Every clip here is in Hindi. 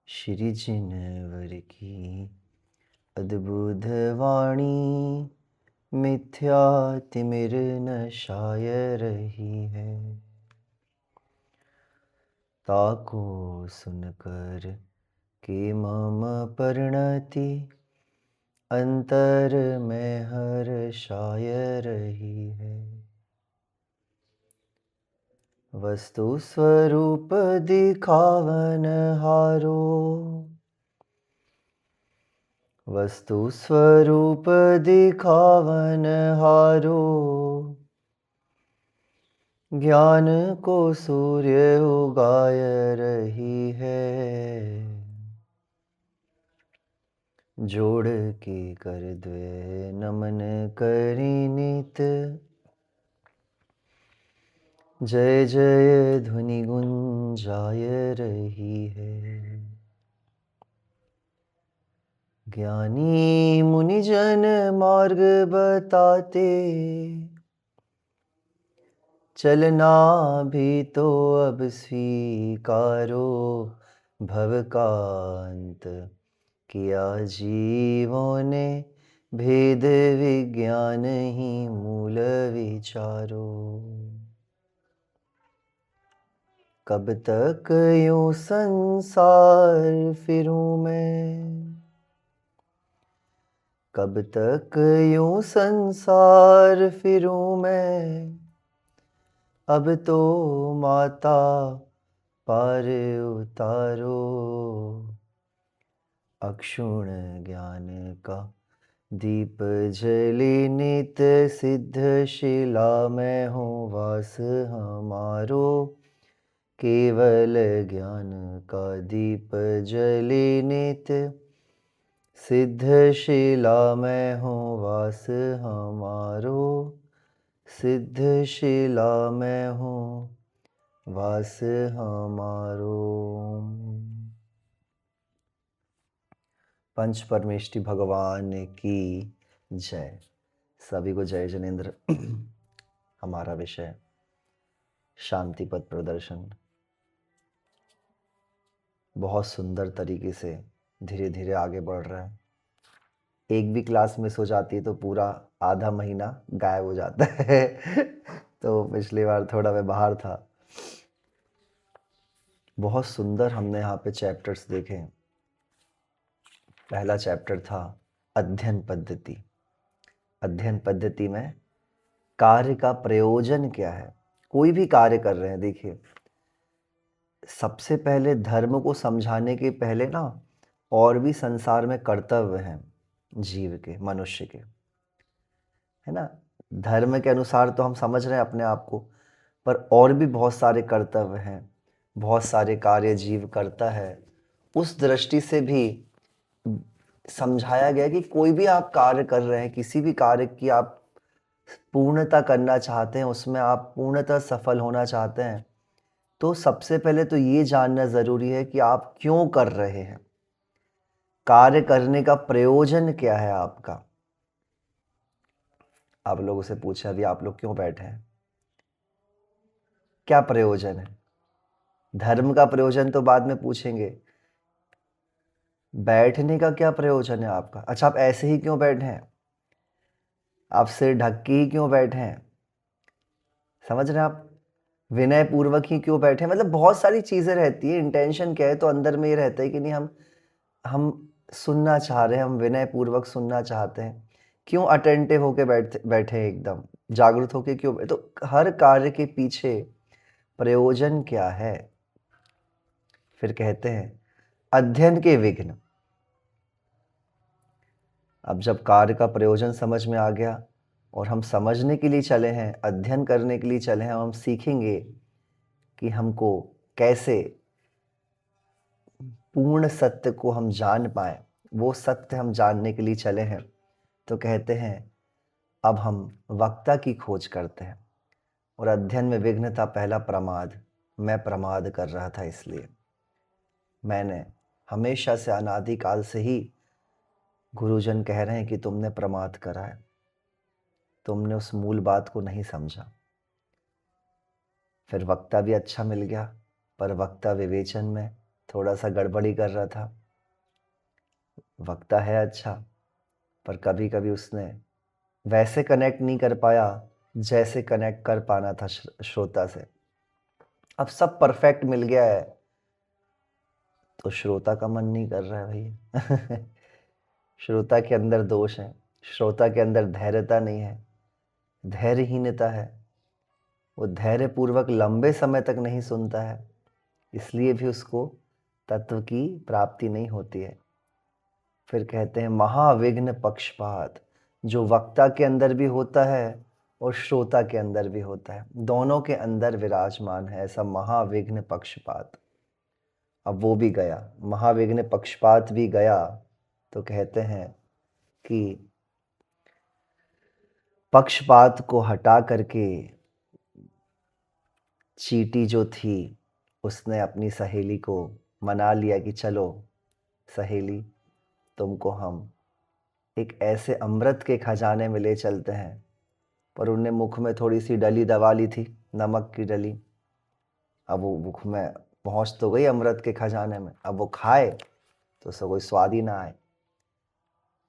श्री जिनवर की अद्भुत वाणी मिथ्या तिमिर न शाय रही है। ताको सुनकर के मम परिणति अंतर में हर्षाय रही है। वस्तु स्वरूप दिखावन हारो, वस्तु स्वरूप दिखावन हारो, ज्ञान को सूर्य उगाय रही है। जोड़ के कर द्वे नमन करी नित, जय जय ध्वनि गुंजाय रही है। ज्ञानी मुनिजन मार्ग बताते, चलना भी तो अब स्वीकारो। भव का अंत किया जीवों ने, भेद विज्ञान ही मूल विचारो। कब तक यूं संसार फिरूं मैं, कब तक यूं संसार फिरूं मैं। अब तो माता पार उतारो। अक्षुण ज्ञान का दीप जले नित, सिद्ध शिला में हो वास हमारो। केवल ज्ञान का दीप जले नित, सिद्ध शिला में हो वास हमारो। सिद्ध शिला में हो वास हमारो। पंच परमेष्टि भगवान की जय। सभी को जय जनेन्द्र। हमारा विषय शांति पथ प्रदर्शन बहुत सुंदर तरीके से धीरे धीरे आगे बढ़ रहा है। एक भी क्लास मिस हो जाती है तो पूरा आधा महीना गायब हो जाता है। तो पिछली बार थोड़ा मैं बाहर था। बहुत सुंदर हमने यहाँ पे चैप्टर्स देखे। पहला चैप्टर था अध्ययन पद्धति। अध्ययन पद्धति में कार्य का प्रयोजन क्या है। कोई भी कार्य कर रहे हैं, देखिए सबसे पहले धर्म को समझाने के पहले ना और भी संसार में कर्तव्य हैं जीव के, मनुष्य के, है ना। धर्म के अनुसार तो हम समझ रहे हैं अपने आप को, पर और भी बहुत सारे कर्तव्य हैं, बहुत सारे कार्य जीव करता है। उस दृष्टि से भी समझाया गया कि कोई भी आप कार्य कर रहे हैं, किसी भी कार्य की आप पूर्णता करना चाहते हैं, उसमें आप पूर्णतः सफल होना चाहते हैं, तो सबसे पहले तो ये जानना ज़रूरी है कि आप क्यों कर रहे हैं। कार्य करने का प्रयोजन क्या है आपका। आप लोगों से पूछा अभी आप लोग क्यों बैठे हैं, क्या प्रयोजन है। धर्म का प्रयोजन तो बाद में पूछेंगे, बैठने का क्या प्रयोजन है आपका। अच्छा, आप ऐसे ही क्यों बैठे हैं, आप सिर ढक के ही क्यों बैठे हैं, समझ रहे हैं आप। विनय पूर्वक ही क्यों बैठे हैं, मतलब बहुत सारी चीज़ें रहती है। इंटेंशन क्या है, तो अंदर में ये रहता है कि नहीं हम सुनना चाह रहे हैं, हम विनय पूर्वक सुनना चाहते हैं। क्यों अटेंटिव होके बैठे हैं, एकदम जागरूक होके क्यों। तो हर कार्य के पीछे प्रयोजन क्या है। फिर कहते हैं अध्ययन के विघ्न। अब जब कार्य का प्रयोजन समझ में आ गया और हम समझने के लिए चले हैं, अध्ययन करने के लिए चले हैं, हम सीखेंगे कि हमको कैसे पूर्ण सत्य को हम जान पाए, वो सत्य हम जानने के लिए चले हैं। तो कहते हैं अब हम वक्ता की खोज करते हैं। और अध्ययन में विघ्न था पहला प्रमाद। मैं प्रमाद कर रहा था, इसलिए मैंने हमेशा से अनादिकाल से ही गुरुजन कह रहे हैं कि तुमने प्रमाद करा है, तुमने उस मूल बात को नहीं समझा। फिर वक्ता भी अच्छा मिल गया, पर वक्ता विवेचन में थोड़ा सा गड़बड़ी कर रहा था। वक्ता है अच्छा, पर कभी कभी उसने वैसे कनेक्ट नहीं कर पाया जैसे कनेक्ट कर पाना था श्रोता से। अब सब परफेक्ट मिल गया है तो श्रोता का मन नहीं कर रहा है भैया। श्रोता के अंदर दोष है, श्रोता के अंदर धैर्यता नहीं है, धैर्यहीनता है। वो धैर्य पूर्वक लंबे समय तक नहीं सुनता है, इसलिए भी उसको तत्व की प्राप्ति नहीं होती है। फिर कहते हैं महाविघ्न पक्षपात, जो वक्ता के अंदर भी होता है और श्रोता के अंदर भी होता है, दोनों के अंदर विराजमान है ऐसा महाविघ्न पक्षपात। अब वो भी गया, महाविघ्न पक्षपात भी गया। तो कहते हैं कि पक्षपात को हटा करके चींटी जो थी उसने अपनी सहेली को मना लिया कि चलो सहेली, तुमको हम एक ऐसे अमृत के खजाने में ले चलते हैं। पर उनने मुख में थोड़ी सी डली दबा ली थी, नमक की डली। अब वो मुख में पहुंच तो गई अमृत के खजाने में, अब वो खाए तो उसको कोई स्वाद ही ना आए।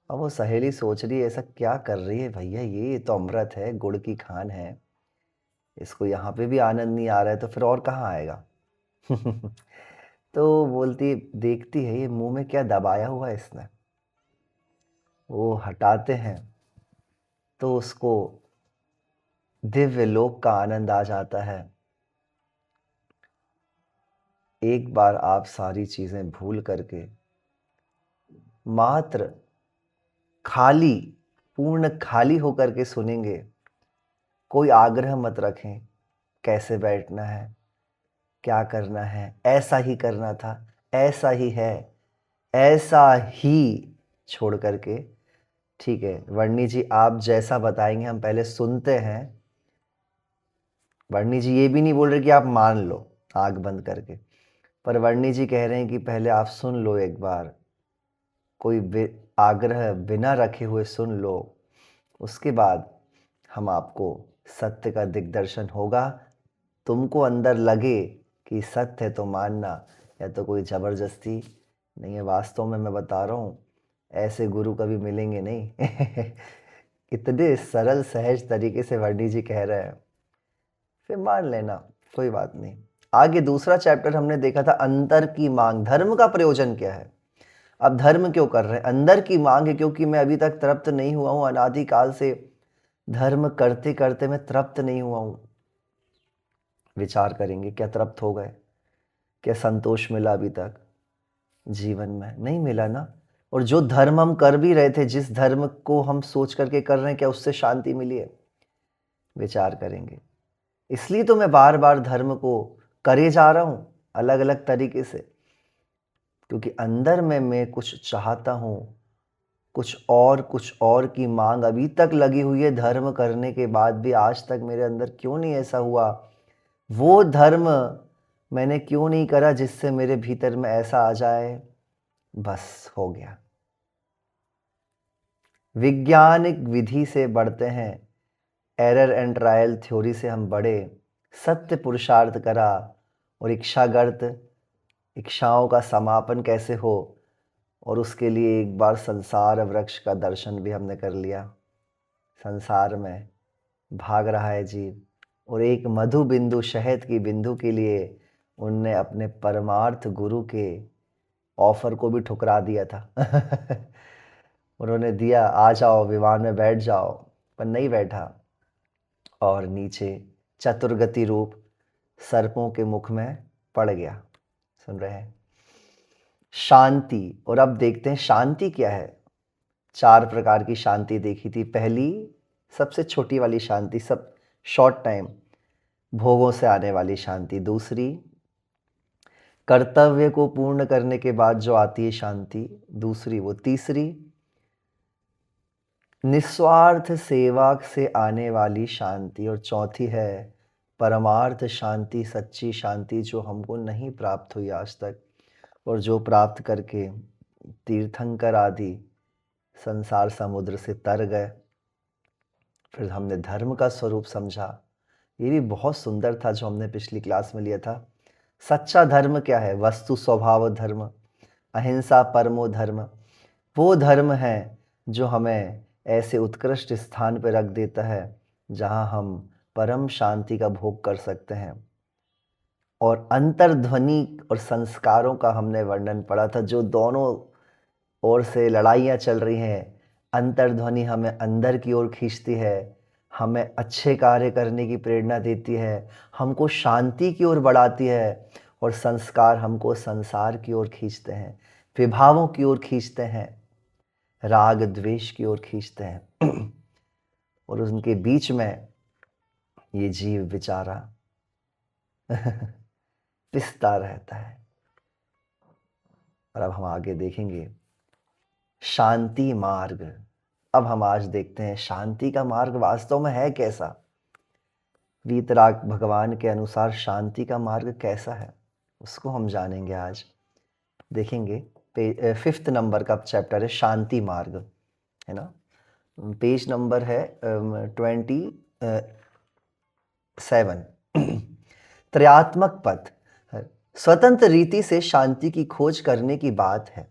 अब वो सहेली सोच रही है ऐसा क्या कर रही है भैया, ये तो अमृत है, गुड़ की खान है, इसको यहाँ पे भी आनंद नहीं आ रहा है तो फिर और कहाँ आएगा। तो बोलती, देखती है ये मुंह में क्या दबाया हुआ है इसने। वो हटाते हैं तो उसको दिव्य लोक का आनंद आ जाता है। एक बार आप सारी चीजें भूल करके मात्र खाली, पूर्ण खाली होकर के सुनेंगे। कोई आग्रह मत रखें कैसे बैठना है, क्या करना है, ऐसा ही करना था, ऐसा ही है, ऐसा ही छोड़ करके, ठीक है वर्णी जी आप जैसा बताएंगे हम पहले सुनते हैं। वर्णी जी ये भी नहीं बोल रहे कि आप मान लो आंख बंद करके, पर वर्णी जी कह रहे हैं कि पहले आप सुन लो एक बार, कोई आग्रह बिना रखे हुए सुन लो, उसके बाद हम आपको सत्य का दिग्दर्शन होगा। तुमको अंदर लगे कि सत्य है तो मानना, या तो कोई ज़बरदस्ती नहीं है। वास्तव में मैं बता रहा हूँ ऐसे गुरु कभी मिलेंगे नहीं। इतने सरल सहज तरीके से वर्णी जी कह रहे हैं, फिर मान लेना, कोई बात नहीं। आगे दूसरा चैप्टर हमने देखा था अंतर की मांग, धर्म का प्रयोजन क्या है। अब धर्म क्यों कर रहे हैं, अंदर की मांग है क्योंकि मैं अभी तक तृप्त नहीं हुआ हूं, अनादिकाल से धर्म करते करते मैं तृप्त नहीं हुआ हूं। विचार करेंगे क्या तृप्त हो गए, क्या संतोष मिला अभी तक जीवन में, नहीं मिला ना। और जो धर्म हम कर भी रहे थे, जिस धर्म को हम सोच करके कर रहे हैं, क्या उससे शांति मिली है, विचार करेंगे। इसलिए तो मैं बार बार धर्म को करे जा रहा हूं अलग अलग तरीके से, क्योंकि अंदर में मैं कुछ चाहता हूं, कुछ और की मांग अभी तक लगी हुई है। धर्म करने के बाद भी आज तक मेरे अंदर क्यों नहीं ऐसा हुआ, वो धर्म मैंने क्यों नहीं करा जिससे मेरे भीतर में ऐसा आ जाए, बस हो गया। वैज्ञानिक विधि से बढ़ते हैं, एरर एंड ट्रायल थ्योरी से हम बढ़े, सत्य पुरुषार्थ करा, और इच्छागर्त इच्छाओं का समापन कैसे हो, और उसके लिए एक बार संसार वृक्ष का दर्शन भी हमने कर लिया। संसार में भाग रहा है जीव, और एक मधु बिंदु, शहद की बिंदु के लिए उनने अपने परमार्थ गुरु के ऑफर को भी ठुकरा दिया था। उन्होंने दिया आ जाओ विमान में बैठ जाओ, पर नहीं बैठा, और नीचे चतुर्गति रूप सर्पों के मुख में पड़ गया। सुन रहे हैं शांति। और अब देखते हैं शांति क्या है। 4 प्रकार की शांति देखी थी। पहली सबसे छोटी वाली शांति, सब शॉर्ट टाइम भोगों से आने वाली शांति। दूसरी कर्तव्य को पूर्ण करने के बाद जो आती है शांति, दूसरी वो। तीसरी निस्वार्थ सेवा से आने वाली शांति, और चौथी है परमार्थ शांति, सच्ची शांति जो हमको नहीं प्राप्त हुई आज तक, और जो प्राप्त करके तीर्थंकर आदि संसार समुद्र से तर गए। फिर हमने धर्म का स्वरूप समझा, ये भी बहुत सुंदर था जो हमने पिछली क्लास में लिया था। सच्चा धर्म क्या है? वस्तु स्वभाव धर्म, अहिंसा परमो धर्म। वो धर्म है जो हमें ऐसे उत्कृष्ट स्थान पर रख देता है जहाँ हम परम शांति का भोग कर सकते हैं। और अंतर्ध्वनि और संस्कारों का हमने वर्णन पढ़ा था, जो दोनों ओर से लड़ाइयाँ चल रही हैं। अंतर्ध्वनि हमें अंदर की ओर खींचती है, हमें अच्छे कार्य करने की प्रेरणा देती है, हमको शांति की ओर बढ़ाती है, और संस्कार हमको संसार की ओर खींचते हैं, विभावों की ओर खींचते हैं, राग द्वेष की ओर खींचते हैं। और उनके बीच में ये जीव बेचारा पिसता रहता है। और अब हम आगे देखेंगे शांति मार्ग। अब हम आज देखते हैं शांति का मार्ग वास्तव में है कैसा। वीतराग भगवान के अनुसार शांति का मार्ग कैसा है, उसको हम जानेंगे आज। देखेंगे 5th नंबर का चैप्टर है शांति मार्ग, है ना। पेज नंबर है 27। त्रयात्मक पथ, स्वतंत्र रीति से शांति की खोज करने की बात है।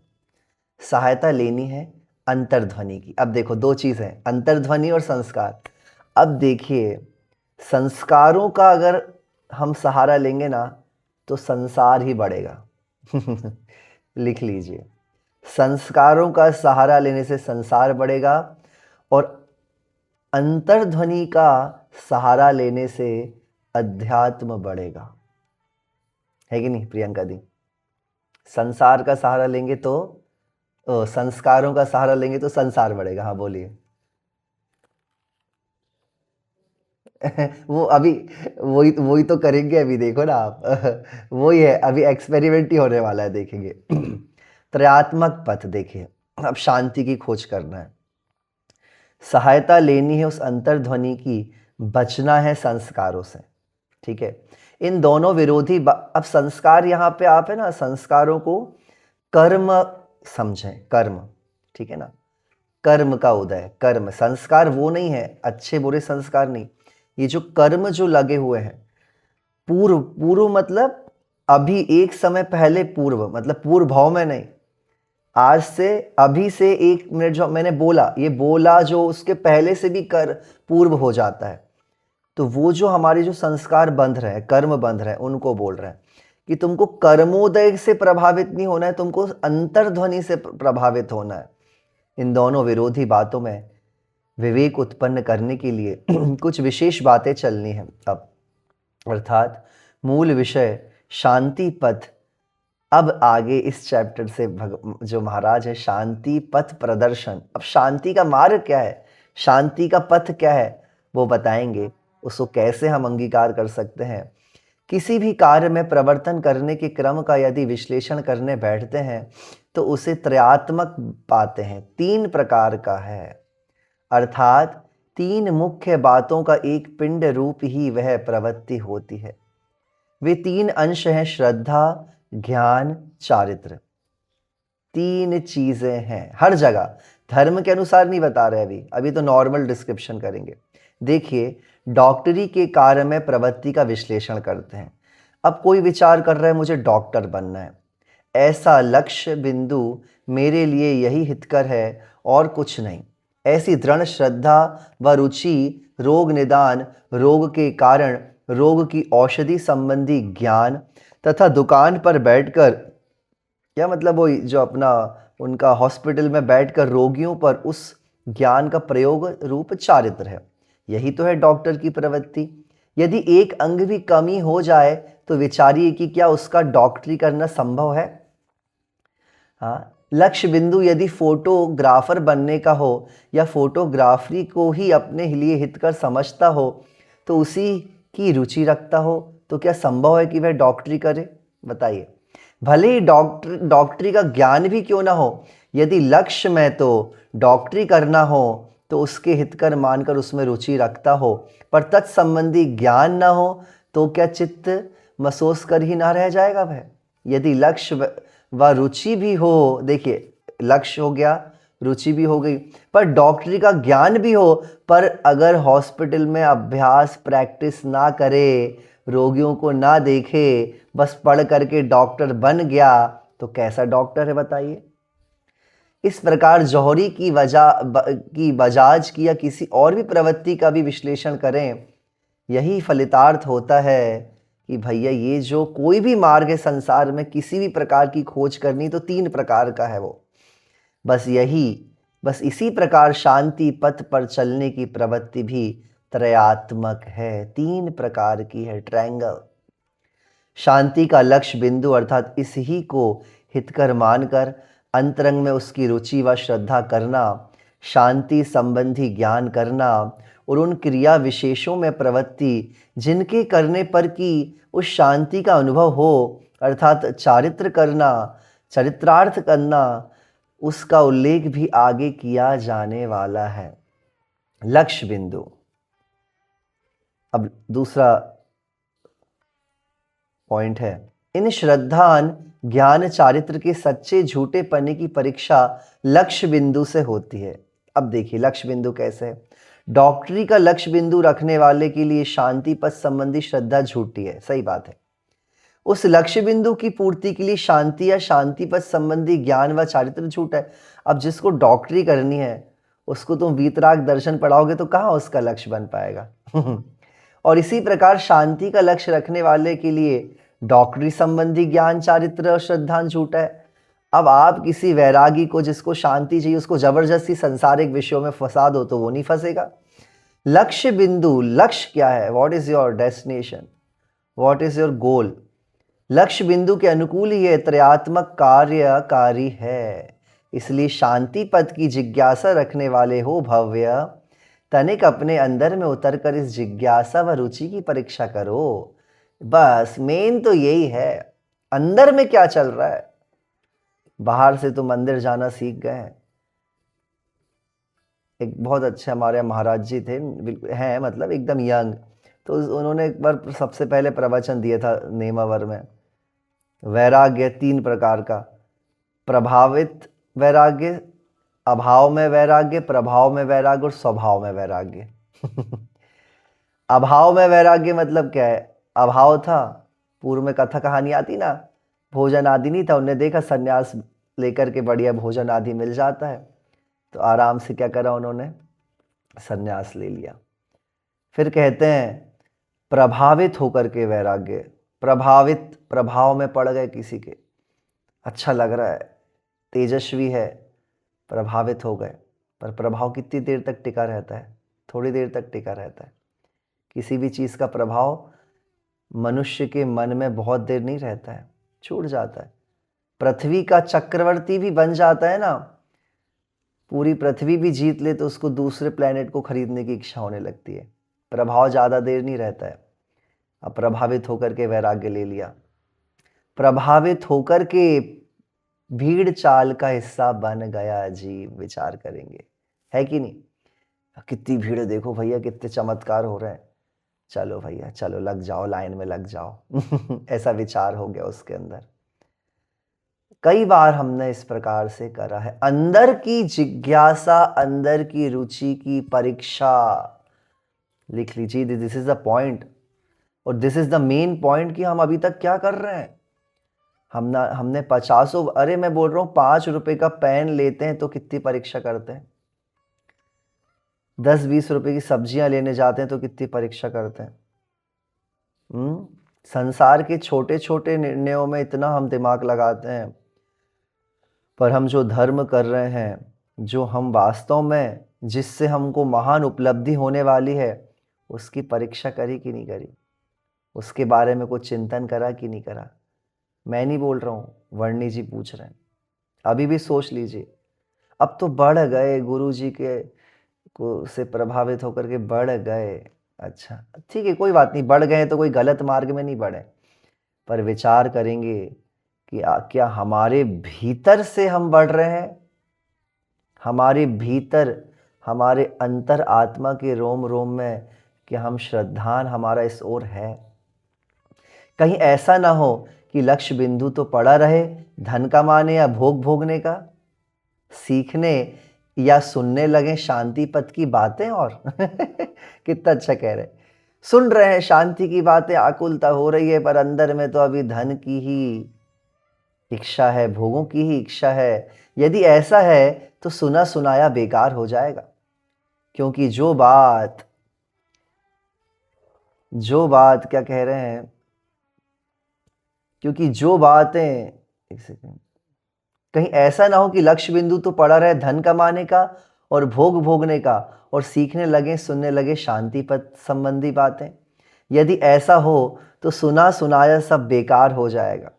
सहायता लेनी है अंतर्ध्वनि की। अब देखो दो चीज़ है, अंतर्ध्वनि और संस्कार। अब देखिए संस्कारों का अगर हम सहारा लेंगे ना तो संसार ही बढ़ेगा। लिख लीजिए, संस्कारों का सहारा लेने से संसार बढ़ेगा, और अंतर्ध्वनि का सहारा लेने से अध्यात्म बढ़ेगा। है कि नहीं प्रियंका दी? संसार का सहारा लेंगे तो संस्कारों का सहारा लेंगे तो संसार बढ़ेगा। हाँ बोलिए। वो अभी वही तो करेंगे अभी, देखो ना आप। वही है, अभी एक्सपेरिमेंट ही होने वाला है, देखेंगे। त्रयात्मक पथ देखिए, अब शांति की खोज करना है, सहायता लेनी है उस अंतर्ध्वनि की, बचना है संस्कारों से। ठीक है, इन दोनों विरोधी अब संस्कार यहाँ पे आप है ना, संस्कारों को कर्म समझें, कर्म। ठीक है ना, कर्म का उदय, कर्म। संस्कार वो नहीं है अच्छे बुरे संस्कार नहीं, ये जो कर्म जो लगे हुए हैं, पूर्व, पूर्व मतलब अभी एक समय पहले, पूर्व मतलब पूर्व भाव में नहीं, आज से अभी से 1 मिनट जो मैंने बोला, ये बोला जो उसके पहले से भी कर पूर्व हो जाता है। तो वो जो हमारे जो संस्कार बंध रहे हैं, कर्म बंध रहे हैं, उनको बोल रहे हैं कि तुमको कर्मोदय से प्रभावित नहीं होना है, तुमको अंतर्ध्वनि से प्रभावित होना है। इन दोनों विरोधी बातों में विवेक उत्पन्न करने के लिए कुछ विशेष बातें चलनी हैं अब, अर्थात मूल विषय शांति पथ। अब आगे इस चैप्टर से जो महाराज है, शांति पथ प्रदर्शन। अब शांति का मार्ग क्या है, शांति का पथ क्या है, वो बताएंगे। उसको कैसे हम अंगीकार कर सकते हैं। किसी भी कार्य में प्रवर्तन करने के क्रम का यदि विश्लेषण करने बैठते हैं तो उसे त्रयात्मक पाते हैं, 3 प्रकार का है, अर्थात 3 मुख्य बातों का एक पिंड रूप ही वह प्रवृत्ति होती है। वे 3 अंश हैं, श्रद्धा, ज्ञान, चारित्र। 3 चीजें हैं हर जगह, धर्म के अनुसार नहीं बता रहे अभी तो नॉर्मल डिस्क्रिप्शन करेंगे। देखिए, डॉक्टरी के कार्य में प्रवृत्ति का विश्लेषण करते हैं। अब कोई विचार कर रहा है मुझे डॉक्टर बनना है, ऐसा लक्ष्य बिंदु मेरे लिए यही हितकर है और कुछ नहीं। ऐसी दृढ़ श्रद्धा व रुचि रोग निदान, रोग के कारण, रोग की औषधि संबंधी ज्ञान तथा दुकान पर बैठकर, क्या मतलब वो जो अपना उनका हॉस्पिटल में बैठकर रोगियों पर उस ज्ञान का प्रयोग रूप चारित्र है। यही तो है डॉक्टर की प्रवृत्ति। यदि एक अंग भी कमी हो जाए तो विचारिए कि क्या उसका डॉक्टरी करना संभव है। हाँ, लक्ष्य बिंदु यदि फोटोग्राफर बनने का हो या फोटोग्राफरी को ही अपने लिए हितकर समझता हो तो उसी की रुचि रखता हो, तो क्या संभव है कि वह डॉक्टरी करे? बताइए। भले ही डॉक्टरी का ज्ञान भी क्यों ना हो, यदि लक्ष्य में तो डॉक्टरी करना हो तो उसके हितकर मानकर उसमें रुचि रखता हो, पर तत्संबंधी ज्ञान ना हो तो क्या चित्त महसूस कर ही ना रह जाएगा वह? यदि लक्ष्य व रुचि भी हो, देखिए लक्ष्य हो गया, रुचि भी हो गई, पर डॉक्टरी का ज्ञान भी हो, पर अगर हॉस्पिटल में अभ्यास प्रैक्टिस ना करे, रोगियों को ना देखे, बस पढ़ करके डॉक्टर बन गया, तो कैसा डॉक्टर है बताइए। इस प्रकार जौहरी की बजाज की या किसी और भी प्रवृत्ति का भी विश्लेषण करें, यही फलितार्थ होता है कि भैया ये जो कोई भी मार्ग है संसार में, किसी भी प्रकार की खोज करनी तो 3 प्रकार का है वो। बस इसी प्रकार शांति पथ पर चलने की प्रवृत्ति भी त्रयात्मक है, 3 प्रकार की है, ट्रायंगल। शांति का लक्ष्य बिंदु अर्थात इस ही को हितकर मानकर अंतरंग में उसकी रुचि व श्रद्धा करना, शांति संबंधी ज्ञान करना और उन क्रिया विशेषों में प्रवृत्ति जिनके करने पर कि उस शांति का अनुभव हो, अर्थात चरित्रार्थ करना, उसका उल्लेख भी आगे किया जाने वाला है। लक्ष्य बिंदु। अब दूसरा पॉइंट है, इन श्रद्धान ज्ञान चारित्र के सच्चे झूठे पने की परीक्षा लक्ष्य बिंदु से होती है। अब देखिए लक्ष्य बिंदु कैसे है। डॉक्टरी का लक्ष्य बिंदु रखने वाले के लिए शांति पथ संबंधी श्रद्धा झूठी है, सही बात है। उस लक्ष्य बिंदु की पूर्ति के लिए शांति या शांति पथ संबंधी ज्ञान व चारित्र झूठ है। अब जिसको डॉक्टरी करनी है उसको तुम वीतराग दर्शन पढ़ाओगे तो कहाँ उसका लक्ष्य बन पाएगा। और इसी प्रकार शांति का लक्ष्य रखने वाले के लिए डॉक्टरी संबंधी ज्ञान चारित्र और श्रद्धा झूठ है। अब आप किसी वैरागी को जिसको शांति चाहिए उसको जबरदस्ती संसारिक विषयों में फंसा दो तो वो नहीं फंसेगा। लक्ष्य बिंदु, लक्ष्य क्या है, what is your destination, what is your goal, लक्ष्य बिंदु के अनुकूल ही ये त्रयात्मक कार्यकारी है। इसलिए शांति पद की जिज्ञासा रखने वाले हो भव्य, तनिक अपने अंदर में उतरकर इस जिज्ञासा व रुचि की परीक्षा करो। बस मेन तो यही है, अंदर में क्या चल रहा है। बाहर से तो मंदिर जाना सीख गए हैं। एक बहुत अच्छे हमारे महाराज जी थे, हैं मतलब एकदम यंग, तो उन्होंने एक बार सबसे पहले प्रवचन दिया था नेमावर में। वैराग्य 3 प्रकार का, प्रभावित वैराग्य, अभाव में वैराग्य, प्रभाव में वैराग्य और स्वभाव में वैराग्य। अभाव में वैराग्य मतलब क्या है, अभाव था, पूर्व में कथा कहानी आती ना, भोजन आदि नहीं था, उन्होंने देखा सन्यास लेकर के बढ़िया भोजन आदि मिल जाता है, तो आराम से क्या करा उन्होंने, सन्यास ले लिया। फिर कहते हैं प्रभावित होकर के वैराग्य, प्रभाव में पड़ गए किसी के, अच्छा लग रहा है, तेजस्वी है, प्रभावित हो गए। पर प्रभाव कितनी देर तक टिका रहता है, थोड़ी देर तक टिका रहता है। किसी भी चीज़ का प्रभाव मनुष्य के मन में बहुत देर नहीं रहता है, छूट जाता है। पृथ्वी का चक्रवर्ती भी बन जाता है ना, पूरी पृथ्वी भी जीत ले तो उसको दूसरे प्लेनेट को खरीदने की इच्छा होने लगती है। प्रभाव ज़्यादा देर नहीं रहता है। अब प्रभावित होकर के वैराग्य ले लिया, प्रभावित होकर के भीड़ चाल का हिस्सा बन गया जी, विचार करेंगे है कि नहीं। कितनी भीड़, देखो भैया कितने चमत्कार हो रहे हैं, चलो भैया चलो लग जाओ, लाइन में लग जाओ। ऐसा विचार हो गया उसके अंदर। कई बार हमने इस प्रकार से करा है। अंदर की जिज्ञासा, अंदर की रुचि की परीक्षा, लिख लीजिए, दिस इज द पॉइंट और this is the main point कि हम अभी तक क्या कर रहे हैं। हमने 50, अरे मैं बोल रहा हूँ 5 रुपए का पेन लेते हैं तो कितनी परीक्षा करते हैं, 10-20 रुपए की सब्जियां लेने जाते हैं तो कितनी परीक्षा करते हैं। संसार के छोटे छोटे निर्णयों में इतना हम दिमाग लगाते हैं, पर हम जो धर्म कर रहे हैं, जो हम वास्तव में जिससे हमको महान उपलब्धि होने वाली है, उसकी परीक्षा करी कि नहीं करी, उसके बारे में कुछ चिंतन करा कि नहीं करा। मैं नहीं बोल रहा हूँ, वर्णी जी पूछ रहे हैं। अभी भी सोच लीजिए, अब तो बढ़ गए गुरु जी के को से प्रभावित होकर के बढ़ गए, अच्छा ठीक है कोई बात नहीं, बढ़ गए तो कोई गलत मार्ग में नहीं बढ़े, पर विचार करेंगे कि क्या हमारे भीतर से हम बढ़ रहे हैं, हमारे भीतर, हमारे अंतर आत्मा के रोम रोम में कि हम श्रद्धान हमारा इस ओर है। कहीं ऐसा ना हो कि लक्ष्य बिंदु तो पड़ा रहे धन कमाने या भोग भोगने का, सीखने या सुनने लगे शांति पथ की बातें। और कितना अच्छा कह रहे, सुन रहे हैं शांति की बातें, आकुलता हो रही है, पर अंदर में तो अभी धन की ही इच्छा है, भोगों की ही इच्छा है। यदि ऐसा है तो सुना सुनाया बेकार हो जाएगा, क्योंकि जो बात क्या कह रहे हैं, क्योंकि जो बातें, एक सेकंड, कहीं ऐसा ना हो कि लक्ष्य बिंदु तो पड़ा रहे धन कमाने का और भोग भोगने का, और सीखने लगे सुनने लगे शांति पद संबंधी बातें। यदि ऐसा हो तो सुना सुनाया सब बेकार हो जाएगा,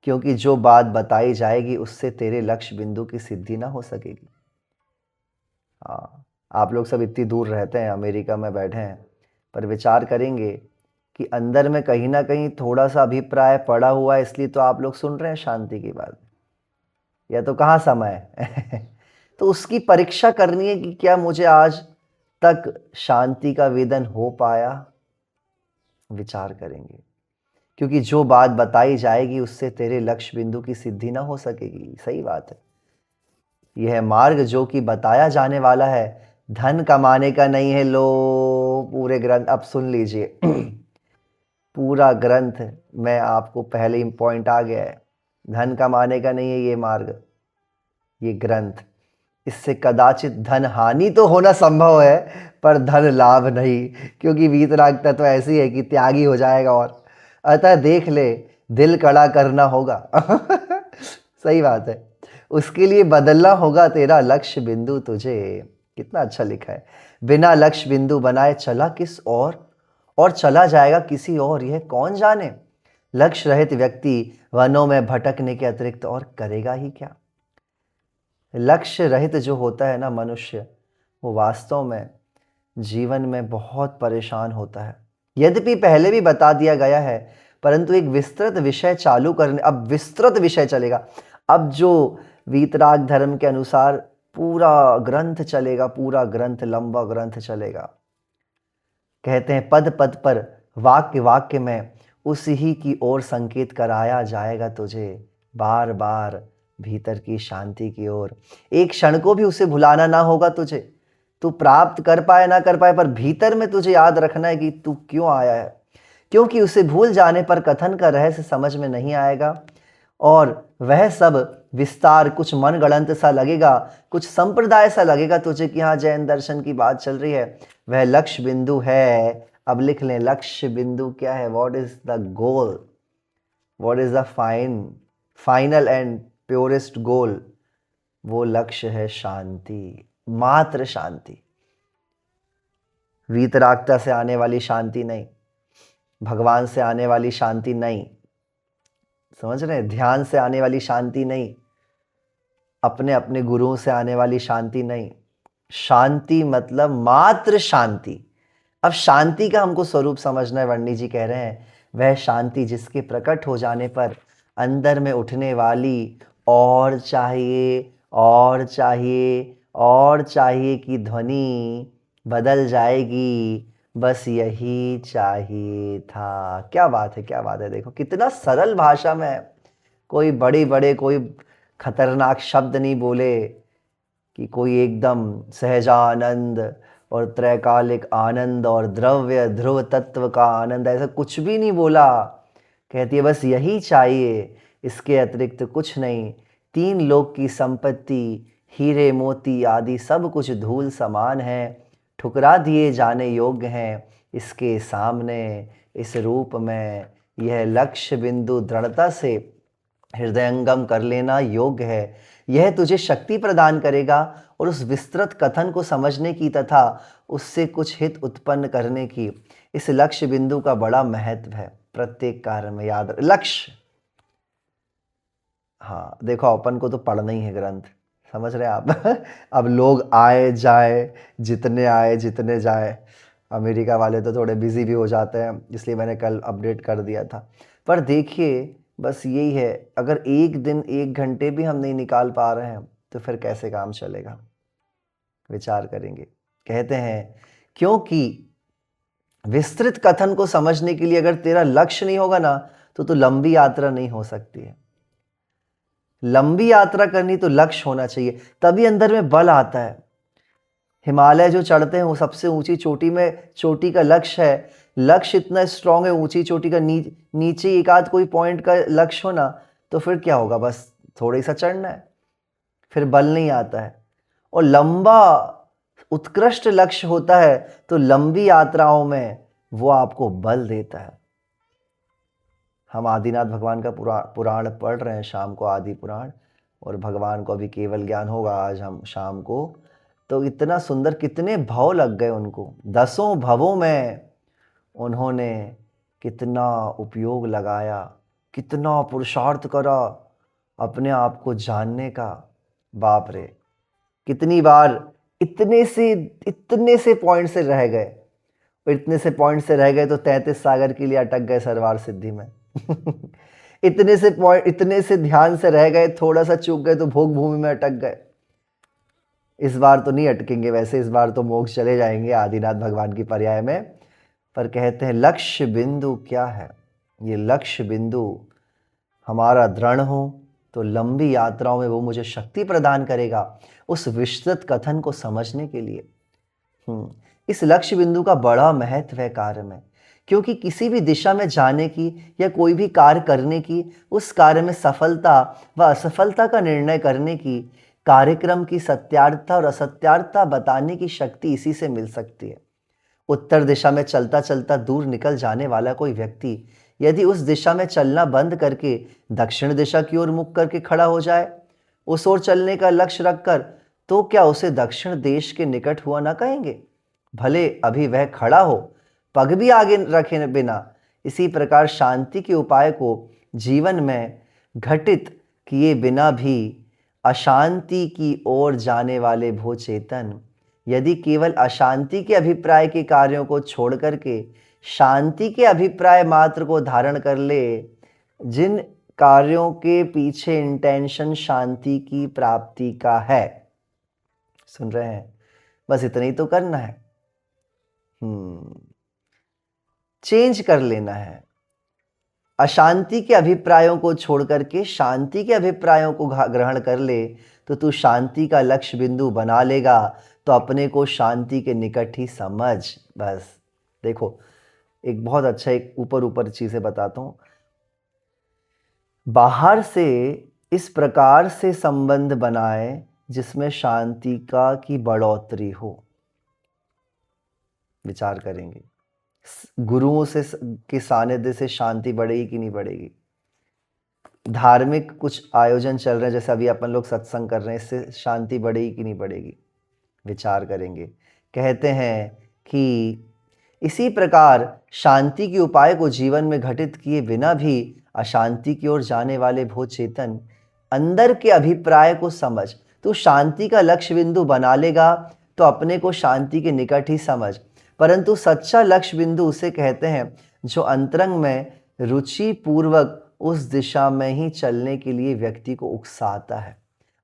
क्योंकि जो बात बताई जाएगी उससे तेरे लक्ष्य बिंदु की सिद्धि ना हो सकेगी। हाँ, आप लोग सब इतनी दूर रहते हैं, अमेरिका में बैठे हैं, पर विचार करेंगे कि अंदर में कहीं ना कहीं थोड़ा सा अभिप्राय पड़ा हुआ है, इसलिए तो आप लोग सुन रहे हैं शांति की बात, या तो कहाँ समय है। तो उसकी परीक्षा करनी है कि क्या मुझे आज तक शांति का वेदन हो पाया। विचार करेंगे, क्योंकि जो बात बताई जाएगी उससे तेरे लक्ष्य बिंदु की सिद्धि ना हो सकेगी। सही बात है। यह मार्ग जो कि बताया जाने वाला है धन कमाने का नहीं है। लो पूरे ग्रंथ अब सुन लीजिए। पूरा ग्रंथ में आपको पहले ही पॉइंट आ गया है, धन कमाने का नहीं है ये मार्ग, ये ग्रंथ। इससे कदाचित धन हानि तो होना संभव है, पर धन लाभ नहीं, क्योंकि वीतराग तत्व ऐसी है कि त्यागी हो जाएगा। और अतः देख ले, दिल कड़ा करना होगा। सही बात है। उसके लिए बदलना होगा तेरा लक्ष्य बिंदु तुझे। कितना अच्छा लिखा है, बिना लक्ष्य बिंदु बनाए चला किस और चला जाएगा किसी और, यह कौन जाने। लक्ष्य रहित व्यक्ति वनों में भटकने के अतिरिक्त और करेगा ही क्या। लक्ष्य रहित जो होता है ना मनुष्य, वो वास्तव में जीवन में बहुत परेशान होता है। यद्यपि पहले भी बता दिया गया है, परंतु एक विस्तृत विषय चालू करने, अब विस्तृत विषय चलेगा। अब जो वीतराग धर्म के अनुसार पूरा ग्रंथ चलेगा, पूरा ग्रंथ, लंबा ग्रंथ चलेगा। कहते हैं पद पद पर, वाक्य वाक्य में उस ही की ओर संकेत कराया जाएगा तुझे, बार बार भीतर की शांति की ओर। एक क्षण को भी उसे भुलाना ना होगा तुझे। तू प्राप्त कर पाए ना कर पाए, पर भीतर में तुझे याद रखना है कि तू क्यों आया है, क्योंकि उसे भूल जाने पर कथन का रहस्य समझ में नहीं आएगा, और वह सब विस्तार कुछ मनगढ़ंत सा लगेगा, कुछ संप्रदाय सा लगेगा तुझे कि हाँ जैन दर्शन की बात चल रही है। वह लक्ष्य बिंदु है। अब लिख लें, लक्ष्य बिंदु क्या है, what is the goal, what is the final end purest goal. वो लक्ष्य है शांति, मात्र शांति। वीतरागता से आने वाली शांति नहीं, भगवान से आने वाली शांति नहीं, समझ रहे हैं, ध्यान से आने वाली शांति नहीं, अपने अपने गुरुओं से आने वाली शांति नहीं। शांति मतलब मात्र शांति। अब शांति का हमको स्वरूप समझना है। वर्णी जी कह रहे हैं वह शांति जिसके प्रकट हो जाने पर अंदर में उठने वाली और चाहिए और चाहिए और चाहिए की ध्वनि बदल जाएगी। बस यही चाहिए था। क्या बात है, क्या बात है। देखो कितना सरल भाषा में है। कोई बड़े बड़े कोई खतरनाक शब्द नहीं बोले, कि कोई एकदम सहजानंद और त्रैकालिक आनंद और द्रव्य ध्रुव तत्व का आनंद, ऐसा कुछ भी नहीं बोला। कहती है बस यही चाहिए, इसके अतिरिक्त कुछ नहीं। तीन लोक की संपत्ति, हीरे मोती आदि सब कुछ धूल समान है, ठुकरा दिए जाने योग्य हैं इसके सामने। इस रूप में यह लक्ष्य बिंदु दृढ़ता से हृदयंगम कर लेना योग्य है। यह तुझे शक्ति प्रदान करेगा और उस विस्तृत कथन को समझने की तथा उससे कुछ हित उत्पन्न करने की। इस लक्ष्य बिंदु का बड़ा महत्व है। प्रत्येक कार्य में याद लक्ष्य। हाँ देखो, अपन को तो पढ़ना ही है ग्रंथ, समझ रहे हैं आप। अब लोग आए जाए, जितने आए जितने जाए, अमेरिका वाले तो थोड़े बिजी भी हो जाते हैं, इसलिए मैंने कल अपडेट कर दिया था। पर देखिए बस यही है, अगर एक दिन 1 घंटे भी हम नहीं निकाल पा रहे हैं तो फिर कैसे काम चलेगा। विचार करेंगे। कहते हैं क्योंकि विस्तृत कथन को समझने के लिए अगर तेरा लक्ष्य नहीं होगा ना, तो लंबी यात्रा नहीं हो सकती है। लंबी यात्रा करनी तो लक्ष्य होना चाहिए, तभी अंदर में बल आता है, हिमालय जो चढ़ते हैं वो सबसे ऊंची चोटी में, चोटी का लक्ष्य है, लक्ष्य इतना स्ट्रांग है, ऊंची चोटी का नीचे एक आध कोई पॉइंट का लक्ष्य हो ना, तो फिर क्या होगा, बस थोड़ा सा चढ़ना है, फिर बल नहीं आता है। और लंबा उत्कृष्ट लक्ष्य होता है तो लंबी यात्राओं में वो आपको बल देता है। हम आदिनाथ भगवान का पुराण पढ़ रहे हैं शाम को, आदि पुराण, और भगवान को अभी केवल ज्ञान होगा आज हम शाम को। तो इतना सुंदर, कितने भाव लग गए उनको, 10 भवों में उन्होंने कितना उपयोग लगाया, कितना पुरुषार्थ करा अपने आप को जानने का। बाप रे, कितनी बार इतने से पॉइंट से रह गए, इतने से पॉइंट से रह गए तो 33 सागर के लिए अटक गए सरवार सिद्धि में। इतने से ध्यान से रह गए, थोड़ा सा चूक गए तो भोग भूमि में अटक गए। इस बार तो नहीं अटकेंगे, वैसे इस बार तो मोक्ष चले जाएंगे आदिनाथ भगवान की पर्याय में। पर कहते हैं लक्ष्य बिंदु क्या है, ये लक्ष्य बिंदु हमारा दृढ़ हो तो लंबी यात्राओं में वो मुझे शक्ति प्रदान करेगा उस विस्तृत कथन को समझने के लिए। इस लक्ष्य बिंदु का बड़ा महत्व है कार्य में, क्योंकि किसी भी दिशा में जाने की या कोई भी कार्य करने की, उस कार्य में सफलता व असफलता का निर्णय करने की, कार्यक्रम की सत्यार्थता और असत्यार्थता बताने की शक्ति इसी से मिल सकती है। उत्तर दिशा में चलता चलता दूर निकल जाने वाला कोई व्यक्ति यदि उस दिशा में चलना बंद करके दक्षिण दिशा की ओर मुख करके खड़ा हो जाए, उस ओर चलने का लक्ष्य रखकर, तो क्या उसे दक्षिण देश के निकट हुआ ना कहेंगे, भले अभी वह खड़ा हो, पग भी आगे रखे बिना। इसी प्रकार शांति के उपाय को जीवन में घटित किए बिना भी अशांति की ओर जाने वाले भो चेतन यदि केवल अशांति के अभिप्राय के कार्यों को छोड़ करके शांति के अभिप्राय मात्र को धारण कर ले, जिन कार्यों के पीछे इंटेंशन शांति की प्राप्ति का है, सुन रहे हैं, बस इतना ही तो करना है, चेंज कर लेना है। अशांति के अभिप्रायों को छोड़ करके शांति के अभिप्रायों को ग्रहण कर ले तो तू शांति का लक्ष्य बिंदु बना लेगा। तो अपने को शांति के निकट ही समझ। बस देखो, एक बहुत अच्छा, एक ऊपर चीजें बताता हूं। बाहर से इस प्रकार से संबंध बनाए जिसमें शांति का की बढ़ोतरी हो। विचार करेंगे, गुरुओं से के सानिध्य से शांति बढ़ेगी कि नहीं बढ़ेगी। धार्मिक कुछ आयोजन चल रहे हैं, जैसे अभी अपन लोग सत्संग कर रहे हैं, इससे शांति बढ़ेगी कि नहीं बढ़ेगी। विचार करेंगे। कहते हैं कि इसी प्रकार शांति के उपाय को जीवन में घटित किए बिना भी अशांति की ओर जाने वाले भो चेतन अंदर के अभिप्राय को समझ। तू शांति का लक्ष्य बिंदु बना लेगा तो अपने को शांति के निकट ही समझ। परंतु सच्चा लक्ष्य बिंदु उसे कहते हैं जो अंतरंग में रुचि पूर्वक उस दिशा में ही चलने के लिए व्यक्ति को उकसाता है,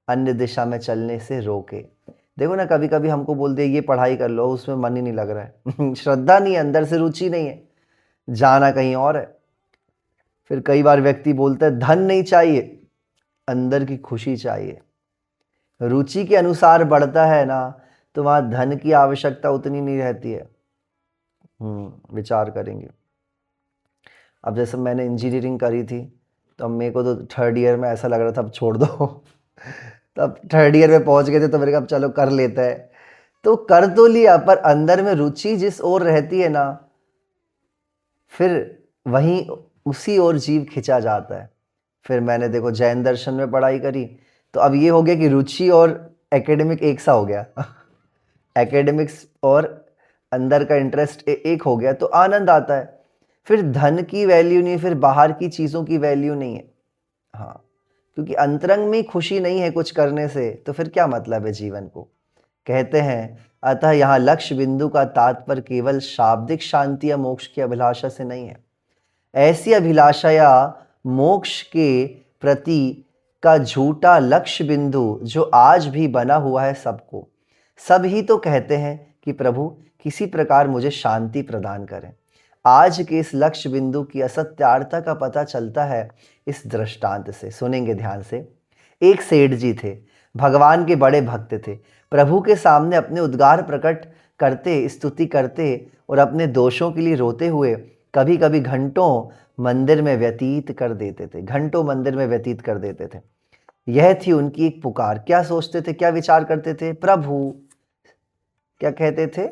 अन्य दिशा में चलने से रोके। देखो ना, कभी कभी हमको बोल दे ये पढ़ाई कर लो, उसमें मन ही नहीं लग रहा है श्रद्धा नहीं है, अंदर से रुचि नहीं है, जाना कहीं और है। फिर कई बार व्यक्ति बोलता है धन नहीं चाहिए, अंदर की खुशी चाहिए। रुचि के अनुसार बढ़ता है ना तो वहां धन की आवश्यकता उतनी नहीं रहती है। विचार करेंगे। अब जैसे मैंने इंजीनियरिंग करी थी तो अब मेरे को तो 3rd ईयर में ऐसा लग रहा था अब छोड़ दो तब 3rd ईयर में पहुंच गए थे तो मेरे कहा चलो कर लेते हैं, तो कर तो लिया, पर अंदर में रुचि जिस ओर रहती है ना, फिर वहीं उसी ओर जीव खिंचा जाता है। फिर मैंने देखो जैन दर्शन में पढ़ाई करी तो अब ये हो गया कि रुचि और एकेडमिक एक सा हो गया एकेडमिक्स और अंदर का इंटरेस्ट एक हो गया तो आनंद आता है। फिर धन की वैल्यू नहीं, फिर बाहर की चीज़ों की वैल्यू नहीं है। हाँ, क्योंकि अंतरंग में खुशी नहीं है कुछ करने से, तो फिर क्या मतलब है जीवन को। कहते हैं अतः यहाँ लक्ष्य बिंदु का तात्पर्य केवल शाब्दिक शांति या मोक्ष की अभिलाषा से नहीं है। ऐसी अभिलाषा या मोक्ष के प्रति का झूठा लक्ष्य बिंदु जो आज भी बना हुआ है सबको, सब ही तो कहते हैं कि प्रभु किसी प्रकार मुझे शांति प्रदान करें। आज के इस लक्ष्य बिंदु की असत्यार्थता का पता चलता है इस दृष्टांत से। सुनेंगे ध्यान से। एक सेठ जी थे, भगवान के बड़े भक्त थे। प्रभु के सामने अपने उद्गार प्रकट करते, स्तुति करते और अपने दोषों के लिए रोते हुए कभी कभी घंटों मंदिर में व्यतीत कर देते थे, घंटों मंदिर में व्यतीत कर देते थे। यह थी उनकी एक पुकार। क्या सोचते थे, क्या विचार करते थे? प्रभु, क्या कहते थे?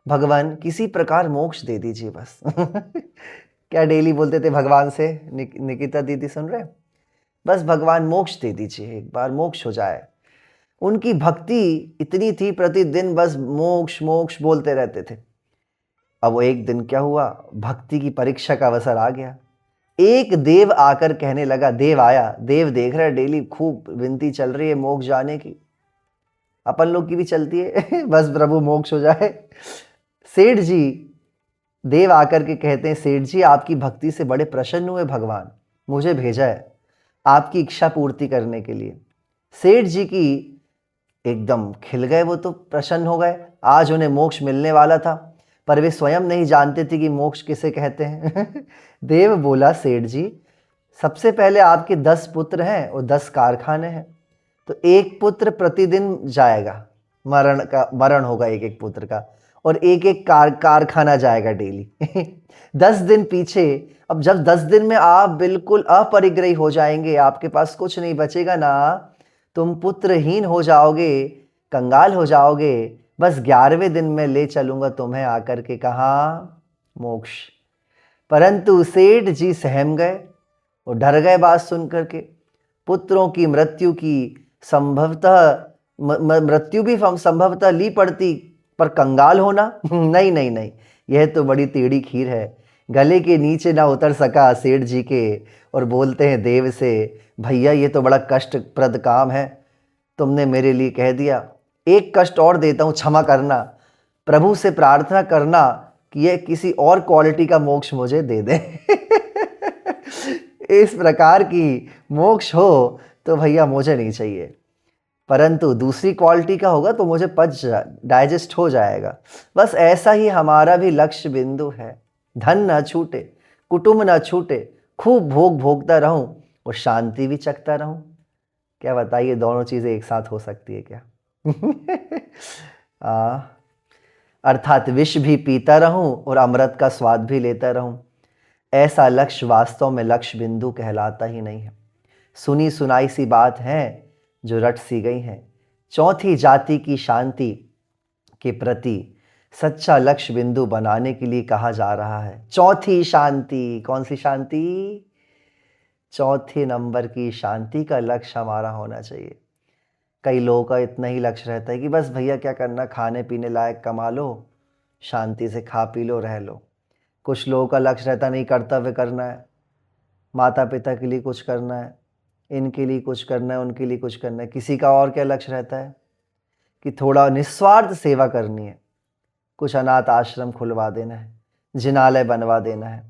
भगवान किसी प्रकार मोक्ष दे दीजिए बस। क्या डेली बोलते थे भगवान से? निकिता दीदी सुन रहे? बस भगवान मोक्ष दे दीजिए, एक बार मोक्ष हो जाए। उनकी भक्ति इतनी थी, प्रतिदिन बस मोक्ष मोक्ष बोलते रहते थे। अब वो एक दिन क्या हुआ, भक्ति की परीक्षा का अवसर आ गया। एक देव आकर कहने लगा, देव आया, देव देख रहा है डेली खूब विनती चल रही है मोक्ष जाने की, अपन लोग की भी चलती है, बस प्रभु मोक्ष हो जाए। सेठ जी, देव आकर के कहते हैं, सेठ जी आपकी भक्ति से बड़े प्रसन्न हुए, भगवान मुझे भेजा है आपकी इच्छा पूर्ति करने के लिए। सेठ जी की एकदम खिल गए, वो तो प्रसन्न हो गए। आज उन्हें मोक्ष मिलने वाला था, पर वे स्वयं नहीं जानते थे कि मोक्ष किसे कहते हैं। देव बोला, सेठ जी सबसे पहले आपके 10 पुत्र हैं और 10 कारखाने हैं, तो एक पुत्र प्रतिदिन जाएगा, मरण होगा एक एक पुत्र का, और एक एक कारखाना जाएगा डेली। 10 दिन पीछे। अब जब 10 दिन में आप बिल्कुल अपरिग्रही हो जाएंगे, आपके पास कुछ नहीं बचेगा ना, तुम पुत्रहीन हो जाओगे, कंगाल हो जाओगे, बस 11वें दिन में ले चलूंगा तुम्हें आकर के कहाँ, मोक्ष। परंतु सेठ जी सहम गए और डर गए बात सुन करके। पुत्रों की मृत्यु की संभवतः मृत्यु भी संभवतः ली पड़ती, पर कंगाल होना नहीं नहीं नहीं, यह तो बड़ी टेढ़ी खीर है। गले के नीचे ना उतर सका सेठ जी के, और बोलते हैं देव से, भैया ये तो बड़ा कष्टप्रद काम है, तुमने मेरे लिए कह दिया, एक कष्ट और देता हूँ, क्षमा करना। प्रभु से प्रार्थना करना कि ये किसी और क्वालिटी का मोक्ष मुझे दे दे। इस प्रकार की मोक्ष हो तो भैया मुझे नहीं चाहिए, परंतु दूसरी क्वालिटी का होगा तो मुझे डाइजेस्ट हो जाएगा। बस ऐसा ही हमारा भी लक्ष्य बिंदु है। धन ना छूटे, कुटुंब ना छूटे, खूब भोग भोगता रहूं और शांति भी चखता रहूं। क्या बताइए, दोनों चीजें एक साथ हो सकती है क्या? अर्थात विष भी पीता रहूं और अमृत का स्वाद भी लेता रहूं। ऐसा लक्ष्य वास्तव में लक्ष्य बिंदु कहलाता ही नहीं है। सुनी सुनाई सी बात है जो रट सी गई है। चौथी जाति की शांति के प्रति सच्चा लक्ष्य बिंदु बनाने के लिए कहा जा रहा है। चौथी शांति, कौन सी शांति? चौथे नंबर की शांति का लक्ष्य हमारा होना चाहिए। कई लोगों का इतना ही लक्ष्य रहता है कि बस भैया क्या करना, खाने पीने लायक कमा लो, शांति से खा पी लो, रह लो। कुछ लोगों का लक्ष्य रहता नहीं, कर्तव्य करना है, माता पिता के लिए कुछ करना है, इनके लिए कुछ करना है, उनके लिए कुछ करना है। किसी का और क्या लक्ष्य रहता है कि थोड़ा निस्वार्थ सेवा करनी है, कुछ अनाथ आश्रम खुलवा देना है, जिनालय बनवा देना है,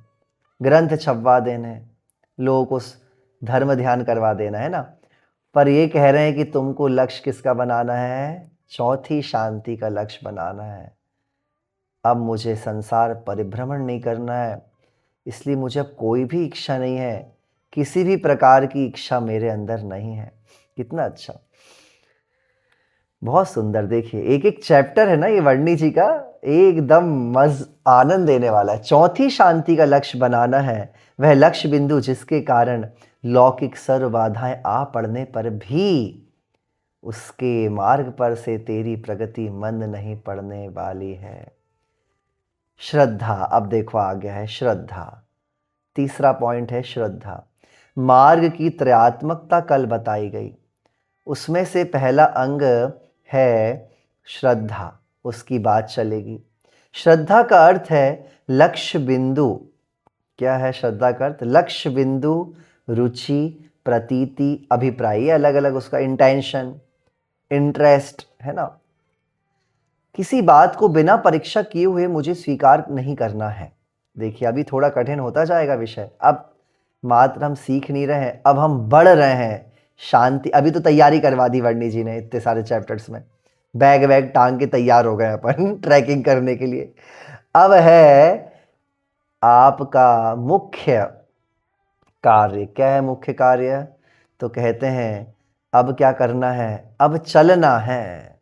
ग्रंथ छपवा देना है, लोगों को धर्म ध्यान करवा देना है ना। पर ये कह रहे हैं कि तुमको लक्ष्य किसका बनाना है? चौथी शांति का लक्ष्य बनाना है। अब मुझे संसार परिभ्रमण नहीं करना है, इसलिए मुझे अब कोई भी इच्छा नहीं है, किसी भी प्रकार की इच्छा मेरे अंदर नहीं है। कितना अच्छा, बहुत सुंदर। देखिए एक एक चैप्टर है ना ये वर्णी जी का, एकदम आनंद देने वाला है। चौथी शांति का लक्ष्य बनाना है, वह लक्ष्य बिंदु जिसके कारण लौकिक सर्व बाधाएं आ पड़ने पर भी उसके मार्ग पर से तेरी प्रगति मंद नहीं पड़ने वाली है। श्रद्धा, अब देखो आ गया है श्रद्धा। तीसरा पॉइंट है श्रद्धा। मार्ग की त्रयात्मकता कल बताई गई, उसमें से पहला अंग है श्रद्धा, उसकी बात चलेगी। श्रद्धा का अर्थ है लक्ष्य बिंदु। क्या है श्रद्धा का अर्थ? लक्ष्य बिंदु, रुचि, प्रतीति, अभिप्राय, अलग अलग उसका इंटेंशन, इंटरेस्ट है ना। किसी बात को बिना परीक्षा किए हुए मुझे स्वीकार नहीं करना है। देखिए अभी थोड़ा कठिन होता जाएगा विषय, अब मात्र हम सीख नहीं रहे हैं, अब हम बढ़ रहे हैं। शांति, अभी तो तैयारी करवा दी वर्णी जी ने इतने सारे चैप्टर्स में, बैग वैग टांग के तैयार हो गए अपन ट्रैकिंग करने के लिए। अब है आपका मुख्य कार्य। क्या है मुख्य कार्य? तो कहते हैं अब क्या करना है, अब चलना है,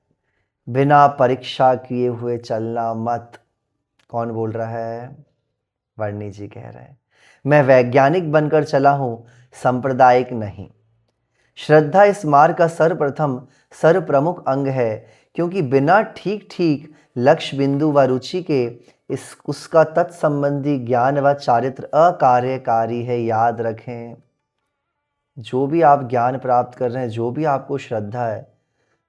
बिना परीक्षा किए हुए चलना मत। कौन बोल रहा है? वर्णी जी कह रहे हैं। मैं वैज्ञानिक बनकर चला हूं, सांप्रदायिक नहीं। श्रद्धा इस मार्ग का सर्वप्रथम सर्वप्रमुख अंग है, क्योंकि बिना ठीक ठीक लक्ष्य बिंदु व रुचि के इस उसका तत्संबंधी ज्ञान व चारित्र अकार्यकारी है। याद रखें, जो भी आप ज्ञान प्राप्त कर रहे हैं, जो भी आपको श्रद्धा है,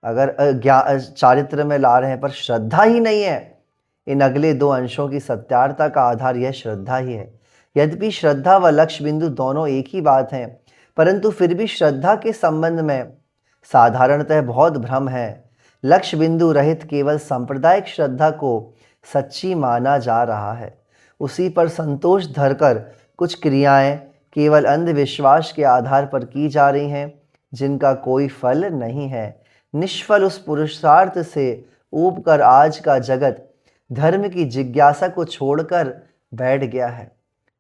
अगर चारित्र में ला रहे हैं पर श्रद्धा ही नहीं है, इन अगले दो अंशों की सत्यार्थता का आधार यह श्रद्धा ही है। यद्यपि श्रद्धा व लक्ष्य बिंदु दोनों एक ही बात हैं, परंतु फिर भी श्रद्धा के संबंध में साधारणतः बहुत भ्रम है। लक्ष्य बिंदु रहित केवल सांप्रदायिक श्रद्धा को सच्ची माना जा रहा है। उसी पर संतोष धरकर कुछ क्रियाएं केवल अंधविश्वास के आधार पर की जा रही हैं, जिनका कोई फल नहीं है। निष्फल उस पुरुषार्थ से ऊब कर आज का जगत धर्म की जिज्ञासा को छोड़कर बैठ गया है।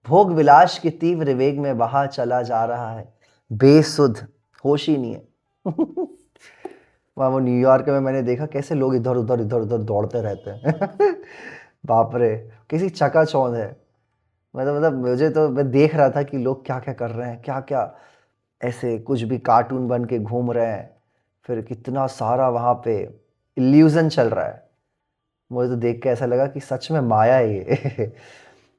भोग विलास के तीव्र वेग में बहा चला जा रहा है, बेसुध, होश ही नहीं है। वहाँ वो न्यूयॉर्क में मैंने देखा कैसे लोग इधर उधर दौड़ते रहते हैं। बाप रे, किसी चकाचौंध है। मतलब मुझे तो, मैं देख रहा था कि लोग क्या क्या कर रहे हैं, क्या क्या ऐसे कुछ भी कार्टून बन के घूम रहे हैं, फिर कितना सारा वहाँ पे इल्यूजन चल रहा है। मुझे तो देख के ऐसा लगा कि सच में माया है ये।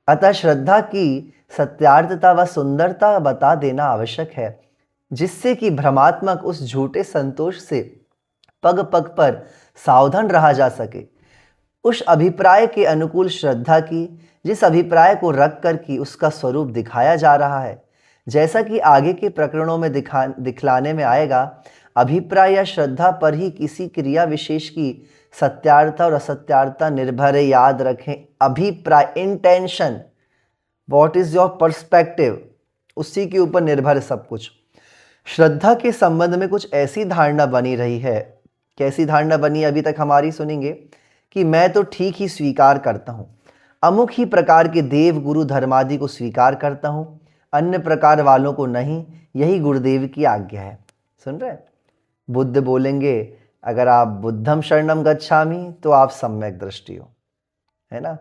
अतः श्रद्धा की सत्यार्थता व सुंदरता बता देना आवश्यक है, जिससे कि भ्रमात्मक उस झूठे संतोष से पग पग पर सावधान रहा जा सके। उस अभिप्राय के अनुकूल श्रद्धा की, जिस अभिप्राय को रख कर कि उसका स्वरूप दिखाया जा रहा है। जैसा कि आगे के प्रकरणों में दिखलाने में आएगा, अभिप्राय या श्रद्धा पर ही किसी क्रिया विशेष की सत्यार्थता और असत्यार्थता निर्भर है। याद रखें, अभिप्राय, intention, what is your perspective, उसी के ऊपर निर्भर है सब कुछ। श्रद्धा के संबंध में कुछ ऐसी धारणा बनी रही है, कैसी धारणा बनी अभी तक हमारी सुनेंगे, कि मैं तो ठीक ही स्वीकार करता हूँ, अमुक ही प्रकार के देव गुरु धर्मादि को स्वीकार करता हूँ, अन्य प्रकार वालों को नहीं, यही गुरुदेव की आज्ञा है। सुन रहे? बुद्ध बोलेंगे अगर आप बुद्धम शरणम गच्छामि तो आप सम्यक दृष्टि हो, है ना।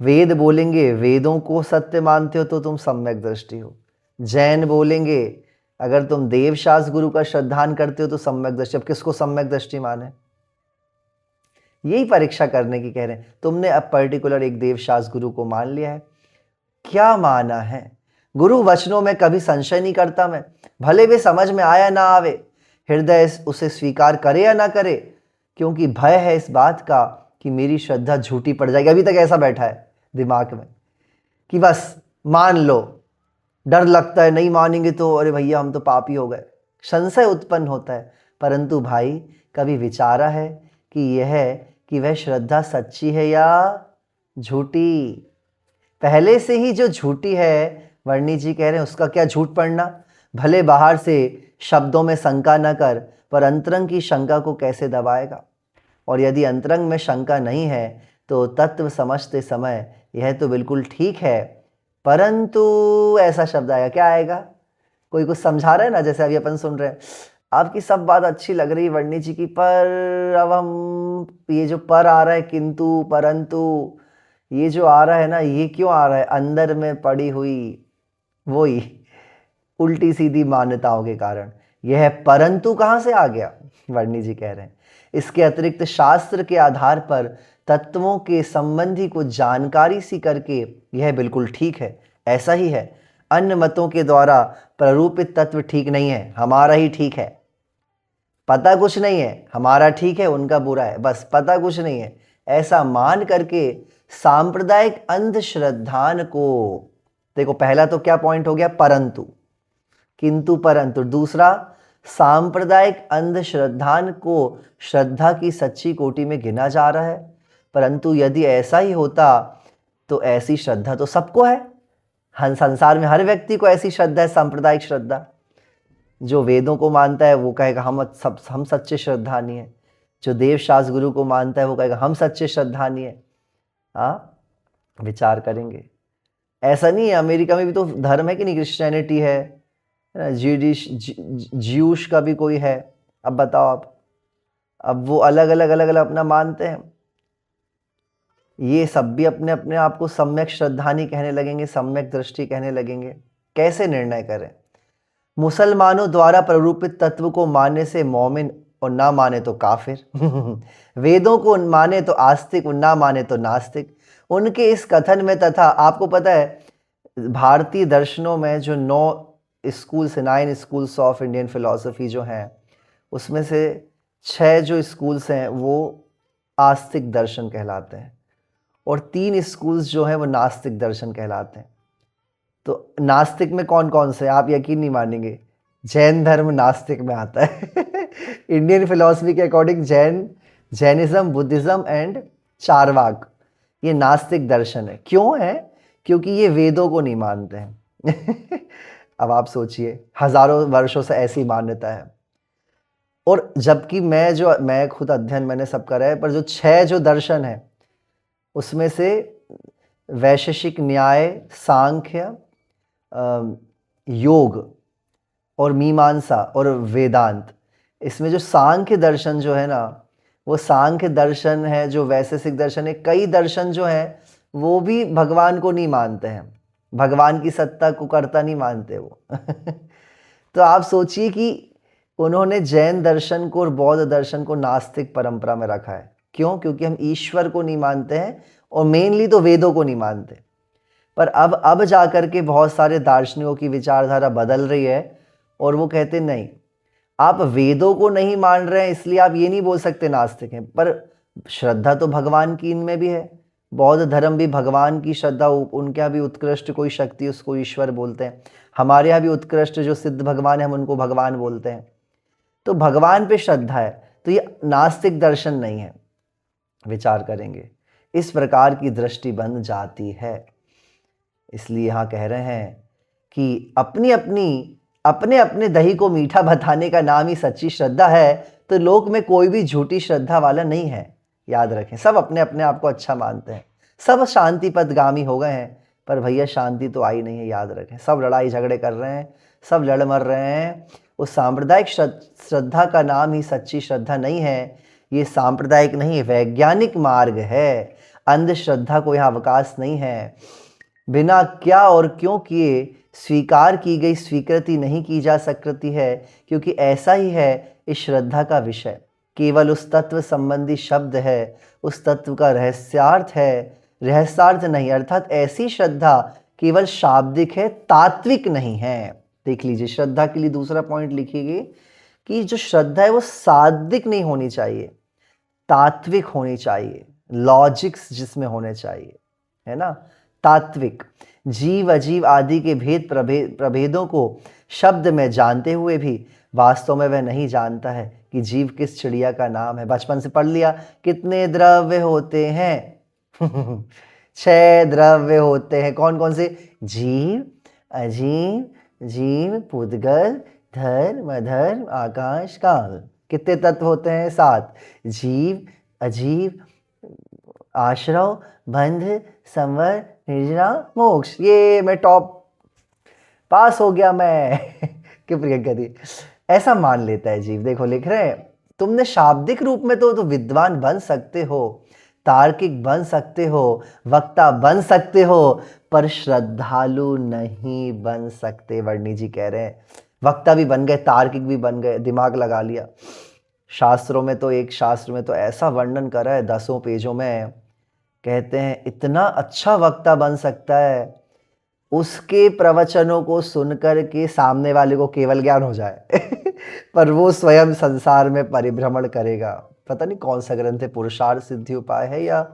वेद बोलेंगे वेदों को सत्य मानते हो तो तुम सम्यक दृष्टि हो। जैन बोलेंगे अगर तुम देवशास गुरु का श्रद्धान करते हो तो सम्यक दृष्टि। अब किसको सम्यक दृष्टि माने? यही परीक्षा करने की कह रहे हैं। तुमने अब पर्टिकुलर एक देवशास गुरु को मान लिया है, क्या माना है? गुरु वचनों में कभी संशय नहीं करता मैं, भले वे समझ में आया ना आवे, हृदय उसे स्वीकार करे या ना करे, क्योंकि भय है इस बात का कि मेरी श्रद्धा झूठी पड़ जाएगी। अभी तक ऐसा बैठा है दिमाग में कि बस मान लो, डर लगता है नहीं मानेंगे तो अरे भैया हम तो पापी हो गए, संशय उत्पन्न होता है। परंतु भाई, कभी विचारा है कि वह श्रद्धा सच्ची है या झूठी? पहले से ही जो झूठी है, वर्णी जी कह रहे हैं, उसका क्या झूठ पड़ना? भले बाहर से शब्दों में शंका न कर, पर अंतरंग की शंका को कैसे दबाएगा? और यदि अंतरंग में शंका नहीं है तो तत्व समझते समय यह तो बिल्कुल ठीक है, परंतु ऐसा शब्द आएगा, क्या आएगा? कोई कुछ समझा रहा है ना, जैसे अभी अपन सुन रहे हैं, आपकी सब बात अच्छी लग रही वर्णी जी की, पर अब हम ये जो पर आ रहा है, किंतु परंतु, ये जो आ रहा है ना, ये क्यों आ रहा है? अंदर में पड़ी हुई वही उल्टी सीधी मान्यताओं के कारण। यह परंतु कहाँ से आ गया? वर्णी जी कह रहे हैं इसके अतिरिक्त शास्त्र के आधार पर तत्वों के संबंधी को जानकारी सी करके यह बिल्कुल ठीक है, ऐसा ही है। अन्य मतों के द्वारा प्ररूपित तत्व ठीक नहीं है, हमारा ही ठीक है। पता कुछ नहीं है, हमारा ठीक है, उनका बुरा है, बस पता कुछ नहीं है, ऐसा मान करके सांप्रदायिक अंधश्रद्धान को, देखो पहला तो क्या पॉइंट हो गया? परंतु, किंतु परंतु। दूसरा, सांप्रदायिक अंधश्रद्धान को श्रद्धा की सच्ची कोटि में गिना जा रहा है। परंतु यदि ऐसा ही होता तो ऐसी श्रद्धा तो सबको है, संसार में हर व्यक्ति को ऐसी श्रद्धा है, सांप्रदायिक श्रद्धा। जो वेदों को मानता है वो कहेगा हम सच्चे श्रद्धानी है, जो देवशास गुरु को मानता है वो कहेगा हम सच्चे श्रद्धानी है। हाँ, विचार करेंगे। ऐसा नहीं है, अमेरिका में भी तो धर्म है कि नहीं, क्रिश्चियनिटी है, ज्यूश का भी कोई है। अब बताओ आप, अब वो अलग अलग अपना मानते हैं। ये सब भी अपने अपने आप को सम्यक श्रद्धानी कहने लगेंगे, सम्यक दृष्टि कहने लगेंगे। कैसे निर्णय करें? मुसलमानों द्वारा प्ररूपित तत्व को मानने से मोमिन और ना माने तो काफिर। वेदों को माने तो आस्तिक और ना माने तो नास्तिक। उनके इस कथन में तथा आपको पता है भारतीय दर्शनों में जो 9 schools, 9 schools of Indian philosophy जो हैं, उसमें से 6 जो स्कूल्स हैं वो आस्तिक दर्शन कहलाते हैं और 3 स्कूल्स जो हैं वो नास्तिक दर्शन कहलाते हैं। तो नास्तिक में कौन कौन से? आप यकीन नहीं मानेंगे, जैन धर्म नास्तिक में आता है। इंडियन फिलॉसफी के according Jainism, Buddhism and Charvaka, ये नास्तिक दर्शन है। क्यों है? क्योंकि ये वेदों को नहीं मानते हैं। अब आप सोचिए, हजारों वर्षों से ऐसी मान्यता है। और जबकि मैं खुद अध्ययन मैंने सब करा है, पर जो 6 जो दर्शन है उसमें से वैशेषिक न्याय, सांख्य, योग और मीमांसा और वेदांत, इसमें जो सांख्य दर्शन जो है ना, वो सांख्य दर्शन है जो वैशेषिक दर्शन है। कई दर्शन जो है वो भी भगवान को नहीं मानते हैं, भगवान की सत्ता को कर्ता नहीं मानते वो। तो आप सोचिए कि उन्होंने जैन दर्शन को और बौद्ध दर्शन को नास्तिक परंपरा में रखा है। क्यों? क्योंकि हम ईश्वर को नहीं मानते हैं और मेनली तो वेदों को नहीं मानते। पर अब जाकर के बहुत सारे दार्शनिकों की विचारधारा बदल रही है और वो कहते नहीं, आप वेदों को नहीं मान रहे हैं इसलिए आप ये नहीं बोल सकते नास्तिक हैं, पर श्रद्धा तो भगवान की इनमें भी है। बौद्ध धर्म भी भगवान की श्रद्धा, उनके यहाँ भी उत्कृष्ट कोई शक्ति उसको ईश्वर बोलते हैं। हमारे यहाँ भी उत्कृष्ट जो सिद्ध भगवान है हम उनको भगवान बोलते हैं। तो भगवान पे श्रद्धा है, तो ये नास्तिक दर्शन नहीं है। विचार करेंगे, इस प्रकार की दृष्टि बन जाती है। इसलिए यहाँ कह रहे हैं कि अपने अपने दही को मीठा बताने का नाम ही सच्ची श्रद्धा है। तो लोक में कोई भी झूठी श्रद्धा वाला नहीं है, याद रखें। सब अपने अपने आप को अच्छा मानते हैं, सब शांति पदगामी हो गए हैं, पर भैया शांति तो आई नहीं है, याद रखें। सब लड़ाई झगड़े कर रहे हैं, सब लड़ मर रहे हैं। उस सांप्रदायिक श्रद्धा का नाम ही सच्ची श्रद्धा नहीं है। ये सांप्रदायिक नहीं, वैज्ञानिक मार्ग है। अंधश्रद्धा को यहाँ अवकाश नहीं है। बिना क्या और क्यों किए स्वीकार की गई स्वीकृति नहीं की जा सकती है, क्योंकि ऐसा ही है इस श्रद्धा का विषय। केवल उस तत्व संबंधी शब्द है, उस तत्व का रहस्यार्थ है, रहस्यार्थ नहीं। अर्थात ऐसी श्रद्धा केवल शाब्दिक है, तात्विक नहीं है। देख लीजिए, श्रद्धा के लिए दूसरा पॉइंट लिखिए कि जो श्रद्धा है वो सात्विक नहीं होनी चाहिए, तात्विक होनी चाहिए, लॉजिक्स जिसमें होने चाहिए, है ना। तात्विक जीव अजीव आदि के भेद प्रभेदों को शब्द में जानते हुए भी वास्तव में वह नहीं जानता है कि जीव किस चिड़िया का नाम है। बचपन से पढ़ लिया, कितने द्रव्य होते हैं? 6 द्रव्य होते हैं। कौन कौन से? जीव, अजीव, जीव, पुद्गल, धर्म, अधर्म, आकाश, काल। कितने तत्व होते हैं? 7। जीव, अजीव, आश्रव, बंध, संवर, निर्जरा, मोक्ष। ये मैं टॉप पास हो गया मैं। क्यों प्रियंका दी ऐसा मान लेता है जीव? देखो लिख रहे हैं, तुमने शाब्दिक रूप में तो विद्वान बन सकते हो, तार्किक बन सकते हो, वक्ता बन सकते हो, पर श्रद्धालु नहीं बन सकते। वर्णी जी कह रहे हैं वक्ता भी बन गए, तार्किक भी बन गए, दिमाग लगा लिया। शास्त्रों में तो, एक शास्त्र में तो ऐसा वर्णन करा है 10 पेजों में, कहते हैं इतना अच्छा वक्ता बन सकता है उसके प्रवचनों को सुनकर के सामने वाले को केवल ज्ञान हो जाए। पर वो स्वयं संसार में परिभ्रमण करेगा। पता नहीं कौन सा ग्रंथ है, पुरुषार्थ सिद्धि उपाय है या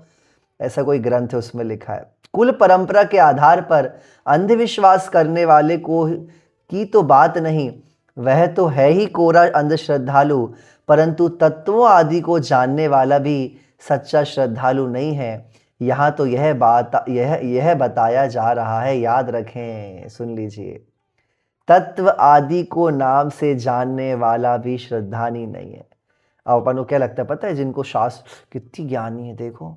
ऐसा कोई ग्रंथ है, उसमें लिखा है कुल परंपरा के आधार पर अंधविश्वास करने वाले को की तो बात नहीं, वह तो है ही कोरा अंधश्रद्धालु, परंतु तत्वों आदि को जानने वाला भी सच्चा श्रद्धालु नहीं है। यहाँ तो यह बताया जा रहा है, याद रखें, सुन लीजिए। तत्व आदि को नाम से जानने वाला भी श्रद्धानी नहीं है। अब अपन को क्या लगता है पता है, जिनको शास्त्र कितनी ज्ञानी है, देखो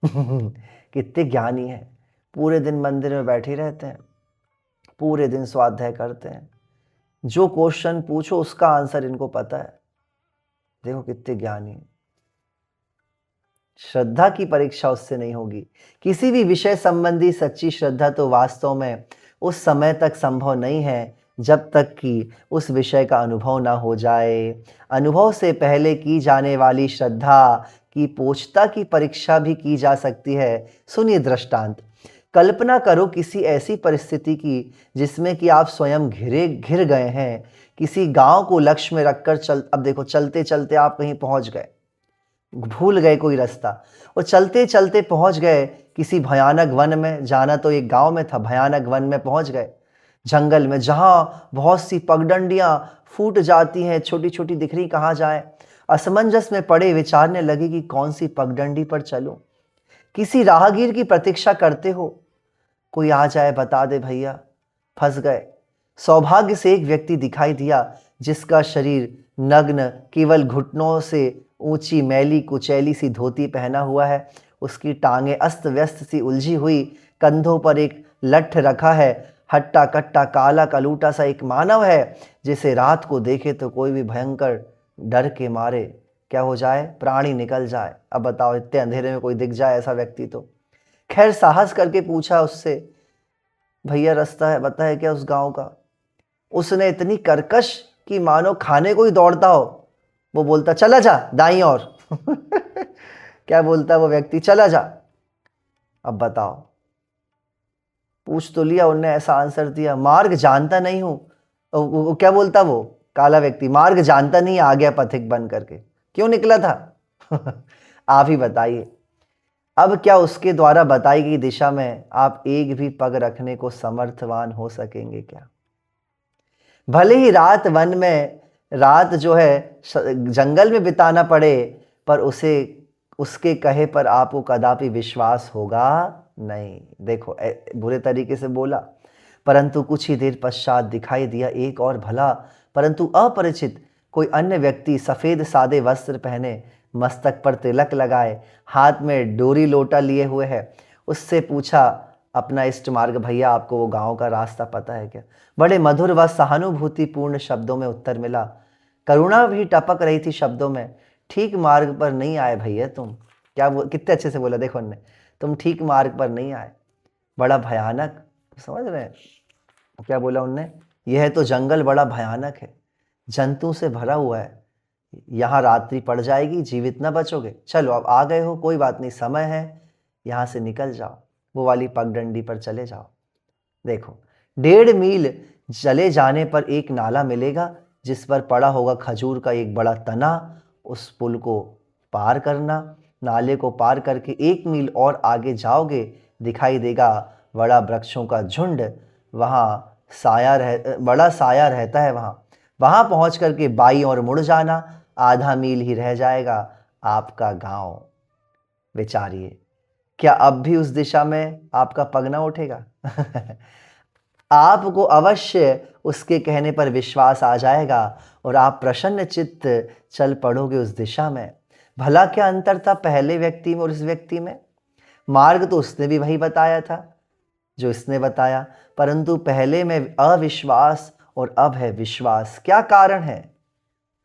कितने ज्ञानी है, पूरे दिन मंदिर में बैठे रहते हैं, पूरे दिन स्वाध्याय करते हैं, जो क्वेश्चन पूछो उसका आंसर इनको पता है। देखो कितने ज्ञानी हैं। श्रद्धा की परीक्षा उससे नहीं होगी। किसी भी विषय संबंधी सच्ची श्रद्धा तो वास्तव में उस समय तक संभव नहीं है जब तक कि उस विषय का अनुभव ना हो जाए। अनुभव से पहले की जाने वाली श्रद्धा की पोचता की परीक्षा भी की जा सकती है। सुनिए दृष्टांत। कल्पना करो किसी ऐसी परिस्थिति की जिसमें कि आप स्वयं घिर गए हैं। किसी गांव को लक्ष्य में रखकर अब देखो, चलते चलते आप कहीं पहुंच गए, भूल गए कोई रास्ता, और चलते चलते पहुंच गए किसी भयानक वन में। जाना तो एक गांव में था, भयानक वन में पहुंच गए, जंगल में, जहां बहुत सी पगडंडियां फूट जाती हैं, छोटी छोटी दिख रही, कहाँ जाए। असमंजस में पड़े विचारने लगे कि कौन सी पगडंडी पर चलूं। किसी राहगीर की प्रतीक्षा करते हो, कोई आ जाए बता दे भैया, फंस गए। सौभाग्य से एक व्यक्ति दिखाई दिया जिसका शरीर नग्न, केवल घुटनों से ऊंची मैली कुचैली सी धोती पहना हुआ है। उसकी टांगें अस्त व्यस्त सी उलझी हुई, कंधों पर एक लठ रखा है। हट्टा कट्टा काला कलूटा सा एक मानव है जिसे रात को देखे तो कोई भी भयंकर डर के मारे क्या हो जाए, प्राणी निकल जाए। अब बताओ, इतने अंधेरे में कोई दिख जाए ऐसा व्यक्ति तो। खैर साहस करके पूछा उससे, भैया रास्ता है बताए क्या उस गांव का। उसने इतनी कर्कश कि मानो खाने को ही दौड़ता हो। वो बोलता चला जा दाईं ओर। क्या बोलता वो व्यक्ति, चला जा। अब बताओ, पूछ तो लिया उनने, ऐसा आंसर दिया, मार्ग जानता नहीं हूं। वो क्या बोलता वो काला व्यक्ति, मार्ग जानता नहीं, आ गया पथिक बन करके। क्यों निकला था? आप ही बताइए। अब क्या उसके द्वारा बताई गई दिशा में आप एक भी पग रखने को समर्थवान हो सकेंगे क्या? भले ही रात वन में, रात जो है जंगल में बिताना पड़े, पर उसके कहे पर आपको कदापि विश्वास होगा नहीं। देखो बुरे तरीके से बोला, परंतु कुछ ही देर पश्चात दिखाई दिया एक और भला परंतु अपरिचित कोई अन्य व्यक्ति, सफेद सादे वस्त्र पहने, मस्तक पर तिलक लगाए, हाथ में डोरी लोटा लिए हुए है। उससे पूछा अपना इष्ट मार्ग, भैया आपको वो गांव का रास्ता पता है क्या? बड़े मधुर व सहानुभूतिपूर्ण शब्दों में उत्तर मिला। करुणा भी टपक रही थी शब्दों में। ठीक मार्ग पर नहीं आए भैया तुम। क्या कितने अच्छे से बोला देखो उनने, तुम ठीक मार्ग पर नहीं आए, बड़ा भयानक, समझ रहे हैं क्या बोला उनने? यह तो जंगल बड़ा भयानक है, जंतु से भरा हुआ है, यहाँ रात्रि पड़ जाएगी, जीवित न बचोगे। चलो अब आ गए हो, कोई बात नहीं, समय है, यहाँ से निकल जाओ, वो वाली पगडंडी पर चले जाओ। देखो 1.5 मील चले जाने पर एक नाला मिलेगा जिस पर पड़ा होगा खजूर का एक बड़ा तना। उस पुल को पार करना, नाले को पार करके 1 मील और आगे जाओगे, दिखाई देगा बड़ा वृक्षों का झुंड। वहाँ बड़ा साया रहता है। वहाँ पहुँच करके बाईं ओर मुड़ जाना, आधा मील ही रह जाएगा आपका गांव। विचारिए, क्या अब भी उस दिशा में आपका पग ना उठेगा? आपको अवश्य उसके कहने पर विश्वास आ जाएगा और आप प्रसन्न चित्त चल पड़ोगे उस दिशा में। भला क्या अंतर था पहले व्यक्ति में और इस व्यक्ति में? मार्ग तो उसने भी वही बताया था जो इसने बताया, परंतु पहले में अविश्वास और अब है विश्वास। क्या कारण है?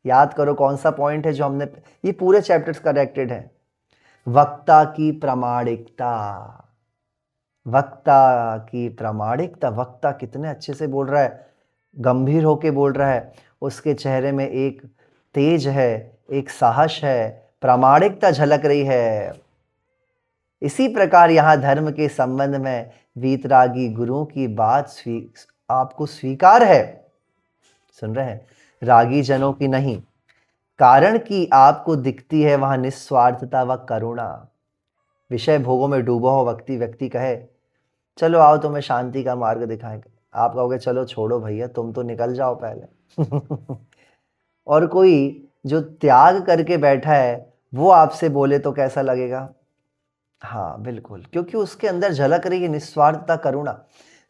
याद करो कौन सा पॉइंट है जो हमने, ये पूरे चैप्टर्स कनेक्टेड है। वक्ता की प्रामाणिकता, वक्ता की प्रामाणिकता। वक्ता कितने अच्छे से बोल रहा है, गंभीर होके बोल रहा है, उसके चेहरे में एक तेज है, एक साहस है, प्रामाणिकता झलक रही है। इसी प्रकार यहाँ धर्म के संबंध में वीतरागी गुरुओं की बात आपको स्वीकार है, सुन रहे हैं, रागी जनों की नहीं, कारण कि आपको दिखती है वहां निस्वार्थता व करुणा। विषय भोगों में डूबा हो व्यक्ति कहे चलो आओ तुम्हें शांति का मार्ग दिखाएंगे, आप कहोगे चलो छोड़ो भैया तुम तो निकल जाओ पहले। और कोई जो त्याग करके बैठा है वो आपसे बोले तो कैसा लगेगा? हाँ बिल्कुल, क्योंकि उसके अंदर झलक रही है निस्वार्थता, करुणा।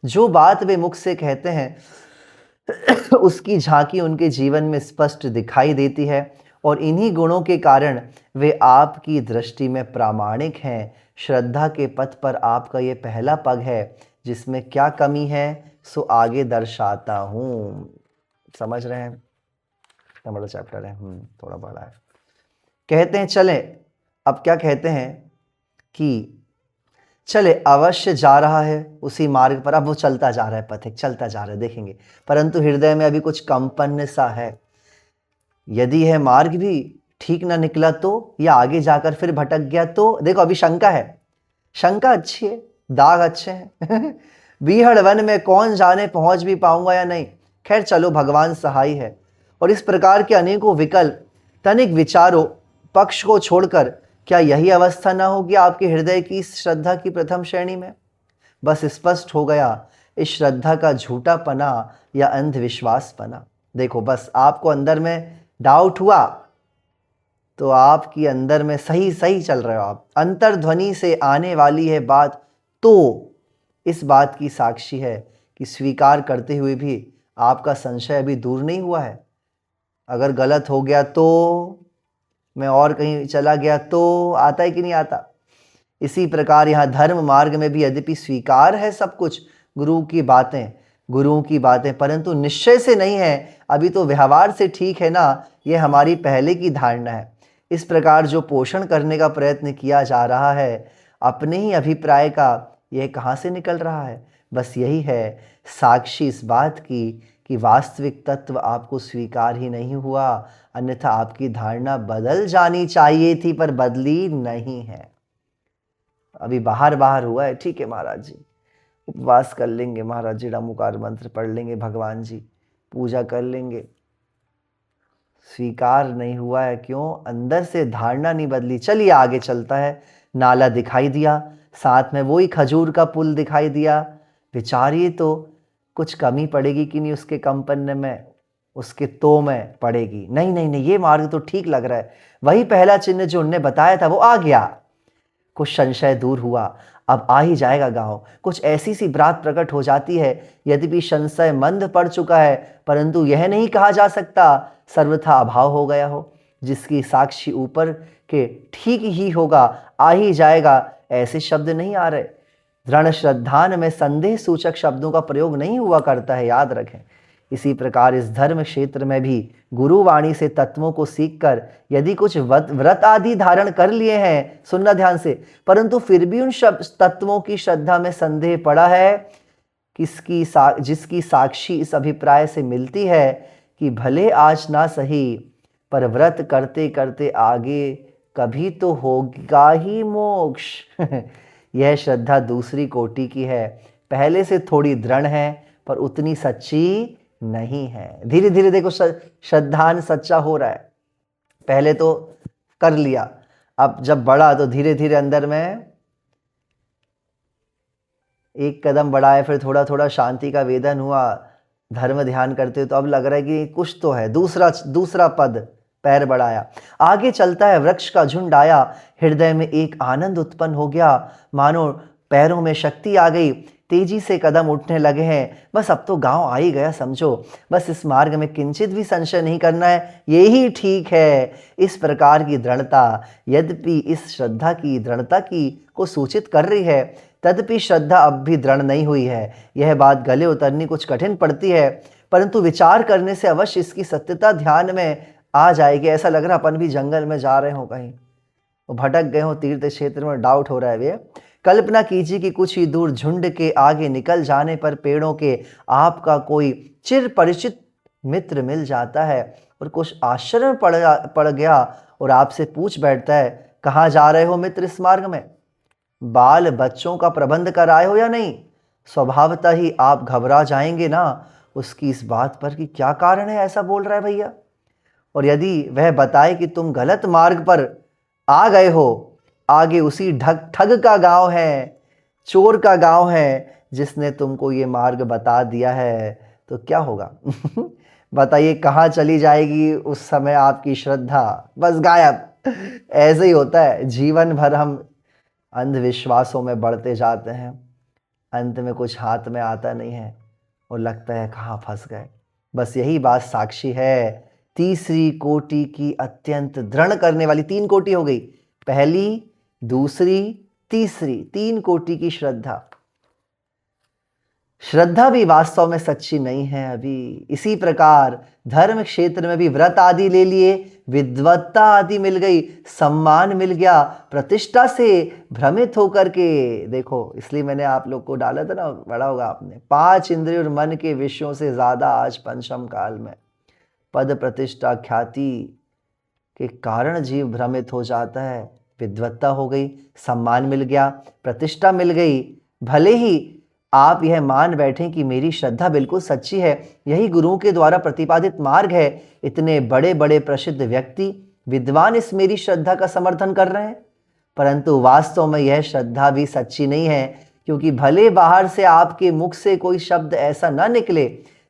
जो बात वे मुख से कहते हैं उसकी झांकी उनके जीवन में स्पष्ट दिखाई देती है, और इन्हीं गुणों के कारण वे आपकी दृष्टि में प्रामाणिक हैं। श्रद्धा के पथ पर आपका ये पहला पग है, जिसमें क्या कमी है सो आगे दर्शाता हूँ। समझ रहे हैं? इतना बड़ा चैप्टर है, थोड़ा बड़ा है। कहते हैं चले, अब क्या कहते हैं कि चले, अवश्य जा रहा है उसी मार्ग पर। अब वो चलता जा रहा है, पथिक चलता जा रहा है, देखेंगे, परंतु हृदय में अभी कुछ कंपन सा है। यदि यह मार्ग भी ठीक ना निकला तो, या आगे जाकर फिर भटक गया तो, देखो अभी शंका है। शंका अच्छी है, दाग अच्छे हैं बीहड़ वन में कौन जाने पहुंच भी पाऊंगा या नहीं। खैर चलो, भगवान सहाय है। और इस प्रकार के अनेकों विकल्प, तनिक विचारों पक्ष को छोड़कर, क्या यही अवस्था ना होगी आपके हृदय की श्रद्धा की प्रथम श्रेणी में? बस स्पष्ट हो गया इस श्रद्धा का झूठापना या अंधविश्वासपना। देखो, बस आपको अंदर में डाउट हुआ तो आपकी अंदर में सही सही चल रहे हो आप, अंतर्ध्वनि से आने वाली है बात तो इस बात की साक्षी है कि स्वीकार करते हुए भी आपका संशय अभी दूर नहीं हुआ है। अगर गलत हो गया तो, मैं और कहीं चला गया तो, आता है कि नहीं आता? इसी प्रकार यहाँ धर्म मार्ग में भी यद्यपि स्वीकार है सब कुछ, गुरुओं की बातें, परंतु निश्चय से नहीं है। अभी तो व्यवहार से ठीक है ना, ये हमारी पहले की धारणा है। इस प्रकार जो पोषण करने का प्रयत्न किया जा रहा है अपने ही अभिप्राय का, यह कहाँ से निकल रहा है? बस यही है साक्षी इस बात की कि वास्तविक तत्व आपको स्वीकार ही नहीं हुआ, अन्यथा आपकी धारणा बदल जानी चाहिए थी, पर बदली नहीं है। अभी बाहर हुआ है, ठीक है महाराज जी, उपवास कर लेंगे महाराज जी, डमुकार मंत्र पढ़ लेंगे, भगवान जी पूजा कर लेंगे, स्वीकार नहीं हुआ है। क्यों? अंदर से धारणा नहीं बदली। चलिए आगे चलता है। नाला दिखाई दिया, साथ में वही खजूर का पुल दिखाई दिया। विचारिए तो कुछ कमी पड़ेगी कि नहीं उसके कंपन में, उसके तो में पड़ेगी? नहीं नहीं नहीं, ये मार्ग तो ठीक लग रहा है। वही पहला चिन्ह जो उनने बताया था वो आ गया। कुछ संशय दूर हुआ, अब आ ही जाएगा गांव। कुछ ऐसी सी बात प्रकट हो जाती है, यद्यपि संशय मंद पड़ चुका है, परंतु यह नहीं कहा जा सकता सर्वथा अभाव हो गया हो। जिसकी साक्षी ऊपर के ठीक ही होगा, आ ही जाएगा, ऐसे शब्द नहीं आ रहे। दृढ़ श्रद्धान में संदेह सूचक शब्दों का प्रयोग नहीं हुआ करता है, याद रखें। इसी प्रकार इस धर्म क्षेत्र में भी गुरुवाणी से तत्वों को सीखकर यदि कुछ व्रत आदि धारण कर लिए हैं, सुनना ध्यान से, परंतु फिर भी उन तत्वों की श्रद्धा में संदेह पड़ा है, जिसकी साक्षी इस अभिप्राय से मिलती है कि भले आज ना सही, पर व्रत करते करते आगे कभी तो होगा ही मोक्ष यह श्रद्धा दूसरी कोटि की है, पहले से थोड़ी दृढ़ है पर उतनी सच्ची नहीं है। धीरे धीरे देखो श्रद्धान सच्चा हो रहा है। पहले तो कर लिया, अब जब बढ़ा तो धीरे धीरे अंदर में एक कदम बढ़ाए, फिर थोड़ा थोड़ा शांति का वेदन हुआ, धर्म ध्यान करते हो तो अब लग रहा है कि कुछ तो है। दूसरा पद पैर बढ़ाया, आगे चलता है। वृक्ष का झुंड आया, हृदय में एक आनंद उत्पन्न हो गया, मानो पैरों में शक्ति आ गई, तेजी से कदम उठने लगे हैं। बस अब तो गांव आ ही गया समझो, बस इस मार्ग में किंचित भी संशय नहीं करना है, यही ठीक है। इस प्रकार की दृढ़ता यद्यपि इस श्रद्धा की दृढ़ता की को सूचित कर रही है, तदपि श्रद्धा अब भी दृढ़ नहीं हुई है। यह बात गले उतरनी कुछ कठिन पड़ती है, परंतु विचार करने से अवश्य इसकी सत्यता ध्यान में आ जाएगी। ऐसा लग रहा अपन भी जंगल में जा रहे हो, कहीं भटक गए हो, तीर्थ क्षेत्र में डाउट हो रहा है। वे कल्पना कीजिए कि कुछ ही दूर झुंड के आगे निकल जाने पर पेड़ों के आपका कोई चिर परिचित मित्र मिल जाता है और कुछ आश्चर्य में पड़ गया और आपसे पूछ बैठता है, कहाँ जा रहे हो मित्र इस मार्ग में? बाल बच्चों का प्रबंध कर आए हो या नहीं? स्वभावतः ही आप घबरा जाएंगे ना उसकी इस बात पर कि क्या कारण है ऐसा बोल रहा है भैया। और यदि वह बताए कि तुम गलत मार्ग पर आ गए हो, आगे उसी ठग का गांव है, चोर का गांव है जिसने तुमको ये मार्ग बता दिया है, तो क्या होगा? बताइए कहाँ चली जाएगी उस समय आपकी श्रद्धा? बस गायब। ऐसे ही होता है, जीवन भर हम अंधविश्वासों में बढ़ते जाते हैं, अंत में कुछ हाथ में आता नहीं है और लगता है कहाँ फंस गए। बस यही बात साक्षी है तीसरी कोटि की अत्यंत दृढ़ करने वाली। 3 कोटि हो गई, पहली, दूसरी, तीसरी, 3 कोटि की श्रद्धा। श्रद्धा भी वास्तव में सच्ची नहीं है अभी। इसी प्रकार धर्म क्षेत्र में भी व्रत आदि ले लिए, विद्वत्ता आदि मिल गई, सम्मान मिल गया, प्रतिष्ठा से भ्रमित होकर के देखो, इसलिए मैंने आप लोग को डाला था ना, पढ़ा होगा आपने, 5 इंद्रिय और मन के विषयों से ज्यादा आज पंचम काल में पद प्रतिष्ठा ख्याति के कारण जीव भ्रमित हो जाता है। विद्वत्ता हो गई, सम्मान मिल गया, प्रतिष्ठा मिल गई, भले ही आप यह मान बैठें कि मेरी श्रद्धा बिल्कुल सच्ची है, यही गुरुओं के द्वारा प्रतिपादित मार्ग है, इतने बड़े बड़े प्रसिद्ध व्यक्ति विद्वान इस मेरी श्रद्धा का समर्थन कर रहे हैं, परंतु वास्तव में यह श्रद्धा भी सच्ची नहीं है, क्योंकि भले बाहर से आपके मुख से कोई शब्द ऐसा न निकले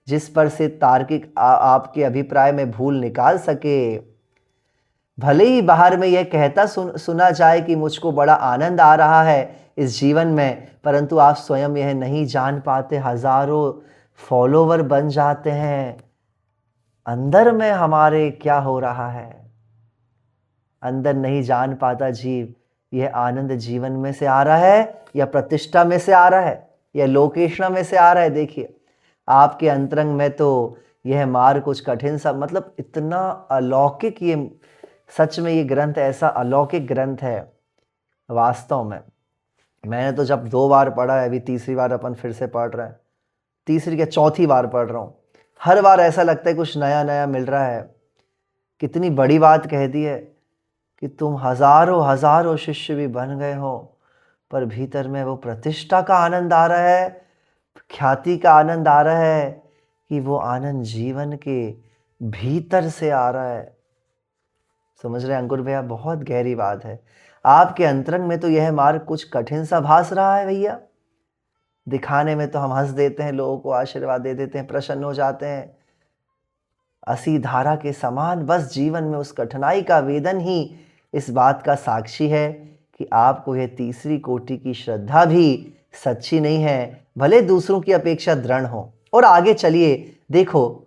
जिस पर से तार्किक आपके अभिप्राय में भूल निकाल सके। भले ही बाहर में यह कहता सुना जाए कि मुझको बड़ा आनंद आ रहा है इस जीवन में, परंतु आप स्वयं यह नहीं जान पाते, हजारों फॉलोवर बन जाते हैं, अंदर में हमारे क्या हो रहा है, अंदर नहीं जान पाता जीव, यह आनंद जीवन में से आ रहा है या प्रतिष्ठा में से आ रहा है या लोकेशना में से आ रहा है। देखिए आपके अंतरंग में तो यह मार्ग कुछ कठिन सा, मतलब इतना अलौकिक, ये सच में ये ग्रंथ ऐसा अलौकिक ग्रंथ है वास्तव में। मैंने तो जब 2 बार पढ़ा है, अभी तीसरी बार अपन फिर से पढ़ रहे हैं, तीसरी क्या चौथी बार पढ़ रहा हूँ, हर बार ऐसा लगता है कुछ नया नया मिल रहा है। कितनी बड़ी बात कह दी है कि तुम हजारों हजारों शिष्य भी बन गए हो, पर भीतर में वो प्रतिष्ठा का आनंद आ रहा है, ख्याति का आनंद आ रहा है, कि वो आनंद जीवन के भीतर से आ रहा है। समझ रहे अंकुर भैया, बहुत गहरी बात है। आपके अंतरंग में तो यह मार्ग कुछ कठिन सा भास रहा है भैया, दिखाने में तो हम हंस देते हैं, लोगों को आशीर्वाद दे देते हैं, प्रसन्न हो जाते हैं, असी धारा के समान, बस जीवन में उस कठिनाई का वेदन ही इस बात का साक्षी है कि आपको यह तीसरी कोटि की श्रद्धा भी सच्ची नहीं है, भले दूसरों की अपेक्षा दृढ़ हो। और आगे चलिए, देखो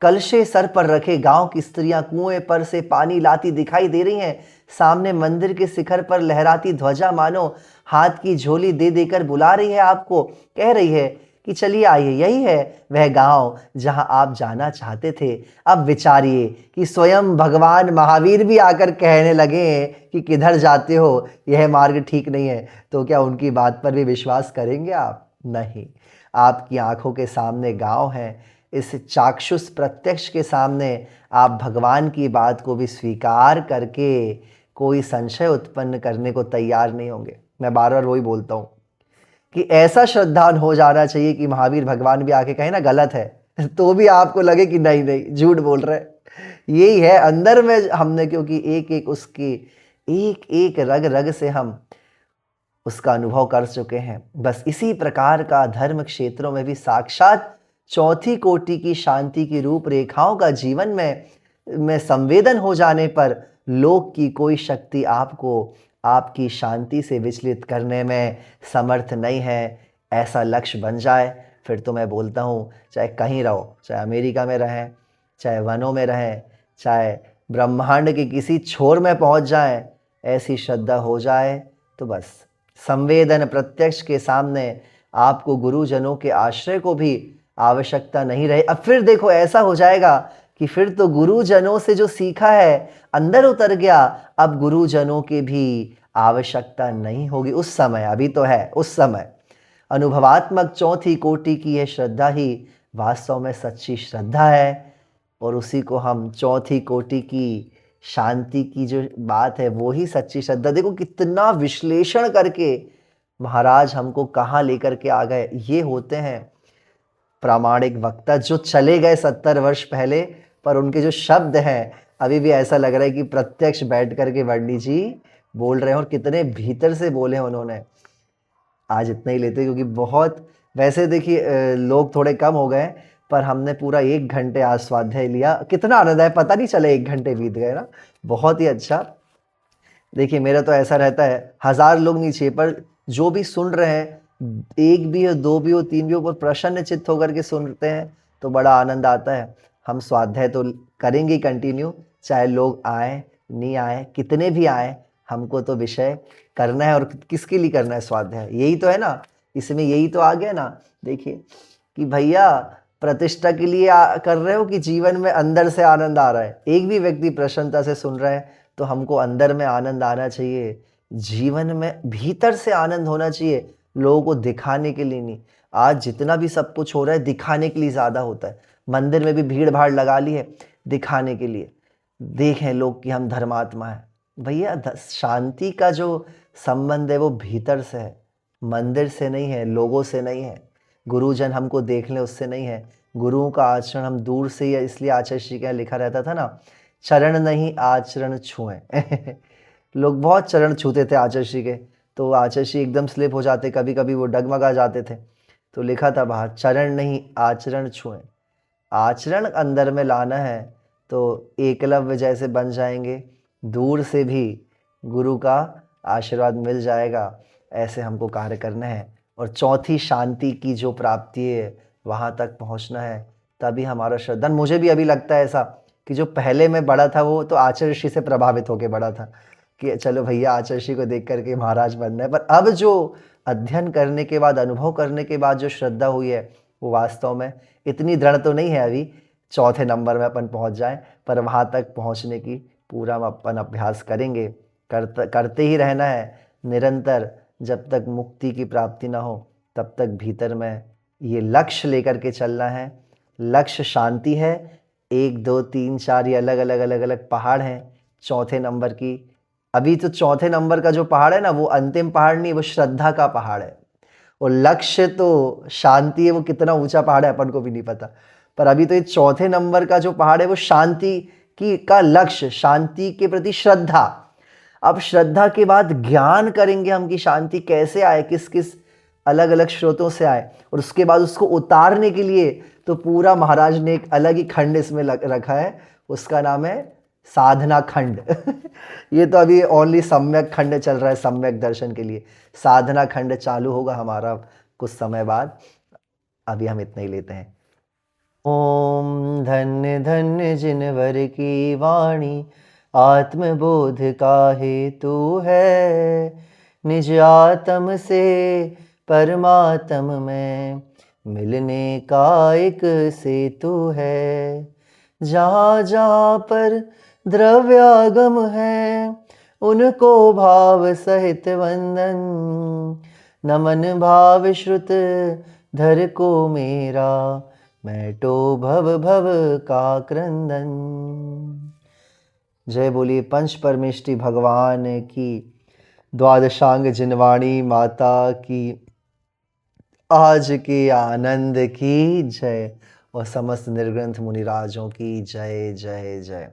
कलशे सर पर रखे गांव की स्त्रियां कुएं पर से पानी लाती दिखाई दे रही हैं, सामने मंदिर के शिखर पर लहराती ध्वजा मानो हाथ की झोली दे देकर बुला रही है आपको, कह रही है कि चलिए आइए, यही है वह गांव जहां आप जाना चाहते थे। अब विचारिए कि स्वयं भगवान महावीर भी आकर कहने लगे कि किधर जाते हो, यह मार्ग ठीक नहीं है, तो क्या उनकी बात पर भी विश्वास करेंगे आप? नहीं। आपकी आंखों के सामने गांव है, इस चाक्षुष प्रत्यक्ष के सामने आप भगवान की बात को भी स्वीकार करके कोई संशय उत्पन्न करने को तैयार नहीं होंगे। मैं बार बार वही बोलता हूँ कि ऐसा श्रद्धावान हो जाना चाहिए कि महावीर भगवान भी आके कहे ना गलत है, तो भी आपको लगे कि नहीं नहीं झूठ बोल रहे। यही है अंदर में हमने, क्योंकि एक एक उसकी एक एक रग रग से हम उसका अनुभव कर चुके हैं। बस इसी प्रकार का धर्म क्षेत्रों में भी साक्षात चौथी कोटि की शांति की रूपरेखाओं का जीवन में संवेदन हो जाने पर लोक की कोई शक्ति आपको आपकी शांति से विचलित करने में समर्थ नहीं है। ऐसा लक्ष्य बन जाए, फिर तो मैं बोलता हूँ चाहे कहीं रहो, चाहे अमेरिका में रहें, चाहे वनों में रहें, चाहे ब्रह्मांड के किसी छोर में पहुँच जाएं, ऐसी श्रद्धा हो जाए तो बस संवेदन प्रत्यक्ष के सामने आपको गुरुजनों के आश्रय को भी आवश्यकता नहीं रहे। अब फिर देखो ऐसा हो जाएगा कि फिर तो गुरुजनों से जो सीखा है अंदर उतर गया, अब गुरुजनों की भी आवश्यकता नहीं होगी उस समय। अभी तो है, उस समय अनुभवात्मक चौथी कोटि की यह श्रद्धा ही वास्तव में सच्ची श्रद्धा है, और उसी को हम चौथी कोटि की शांति की जो बात है वो ही सच्ची श्रद्धा। देखो कितना विश्लेषण करके महाराज हमको कहाँ लेकर के आ गए। ये होते हैं प्रामाणिक वक्ता जो चले गए 70 वर्ष पहले, पर उनके जो शब्द हैं अभी भी ऐसा लग रहा है कि प्रत्यक्ष बैठ करके वर्णी जी बोल रहे हैं, और कितने भीतर से बोले उन्होंने। आज इतना ही लेते क्योंकि बहुत, वैसे देखिए लोग थोड़े कम हो गए, पर हमने पूरा 1 घंटे आज स्वाध्याय लिया, कितना आनंद आया, पता नहीं चला 1 घंटे बीत गए ना, बहुत ही अच्छा। देखिए मेरा तो ऐसा रहता है, 1000 लोग नहीं चाहिए, पर जो भी सुन रहे हैं, 1 भी हो, 2 भी हो, 3 भी हो, पर प्रसन्न चित्त होकर के सुनते हैं तो बड़ा आनंद आता है। हम स्वाध्याय तो करेंगे कंटिन्यू, चाहे लोग आए नहीं आए, कितने भी आए, हमको तो विषय करना है। और किसके लिए करना है स्वाध्याय? यही तो है ना, इसमें यही तो आ गया ना। देखिए कि भैया प्रतिष्ठा के लिए कर रहे हो कि जीवन में अंदर से आनंद आ रहा है। एक भी व्यक्ति प्रसन्नता से सुन रहा है तो हमको अंदर में आनंद आना चाहिए, जीवन में भीतर से आनंद होना चाहिए, लोगों को दिखाने के लिए नहीं। आज जितना भी सब कुछ हो रहा है दिखाने के लिए ज़्यादा होता है। मंदिर में भी भीड़ भाड़ लगा ली है दिखाने के लिए, देखें लोग कि हम धर्मात्मा हैं। भैया शांति का जो संबंध है वो भीतर से है, मंदिर से नहीं है, लोगों से नहीं है, गुरुजन हमको देख लें उससे नहीं है। गुरुओं का आचरण हम दूर से ही, इसलिए आचार्य श्री का लिखा रहता था ना, चरण नहीं आचरण छुएं। लोग बहुत चरण छूते थे आचार्य श्री के, तो आचार्य श्री एकदम स्लिप हो जाते, कभी कभी वो डगमगा जाते थे, तो लिखा था बाहर चरण नहीं आचरण छुएं। आचरण अंदर में लाना है तो एकलव्य जैसे बन जाएंगे, दूर से भी गुरु का आशीर्वाद मिल जाएगा। ऐसे हमको कार्य करना है। और चौथी, शांति की जो प्राप्ति है वहाँ तक पहुँचना है, तभी हमारा श्रद्धा। मुझे भी अभी लगता है ऐसा कि जो पहले मैं बड़ा था वो तो आचार्य ऋषि से प्रभावित होकर बड़ा था कि चलो भैया आचार्य ऋषि को देख करके महाराज बनना है। पर अब जो अध्ययन करने के बाद, अनुभव करने के बाद जो श्रद्धा हुई है वो वास्तव में इतनी दृढ़ तो नहीं है अभी चौथे नंबर में अपन पहुंच जाएं, पर वहाँ तक पहुंचने की पूरा अपन अभ्यास करेंगे, करते ही रहना है निरंतर। जब तक मुक्ति की प्राप्ति ना हो तब तक भीतर में ये लक्ष्य लेकर के चलना है। लक्ष्य शांति है। 1 2 3 4 ये अलग अलग पहाड़ हैं चौथे नंबर की। अभी तो चौथे नंबर का जो पहाड़ है ना वो अंतिम पहाड़ नहीं, वो श्रद्धा का पहाड़ है। और लक्ष्य तो शांति है, वो कितना ऊंचा पहाड़ है अपन को भी नहीं पता। पर अभी तो ये चौथे नंबर का जो पहाड़ है वो शांति की का लक्ष्य, शांति के प्रति श्रद्धा। अब श्रद्धा के बाद ज्ञान करेंगे हम कि शांति कैसे आए, किस किस अलग अलग स्रोतों से आए, और उसके बाद उसको उतारने के लिए तो पूरा महाराज ने एक अलग ही खंड इसमें रखा है, उसका नाम है साधना खंड। ये तो अभी ओनली सम्यक खंड चल रहा है, सम्यक दर्शन के लिए। साधना खंड चालू होगा हमारा कुछ समय बाद, अभी हम इतना ही लेते हैं। ओम धन्य धन्य जिनवर की वाणी, आत्मबोध का हेतु है, निज आत्म से परमात्म में मिलने का एक सेतु है। जहाँ जहाँ पर द्रव्यागम है उनको भाव सहित वंदन, नमन भाव श्रुत धर को मेरा, मैटो भव भव का क्रंदन। जय बोलिए पंच परमेष्टि भगवान की, द्वादशांग जिनवाणी माता की आज के आनंद की जय, और समस्त निर्ग्रंथ मुनिराजों की जय जय जय।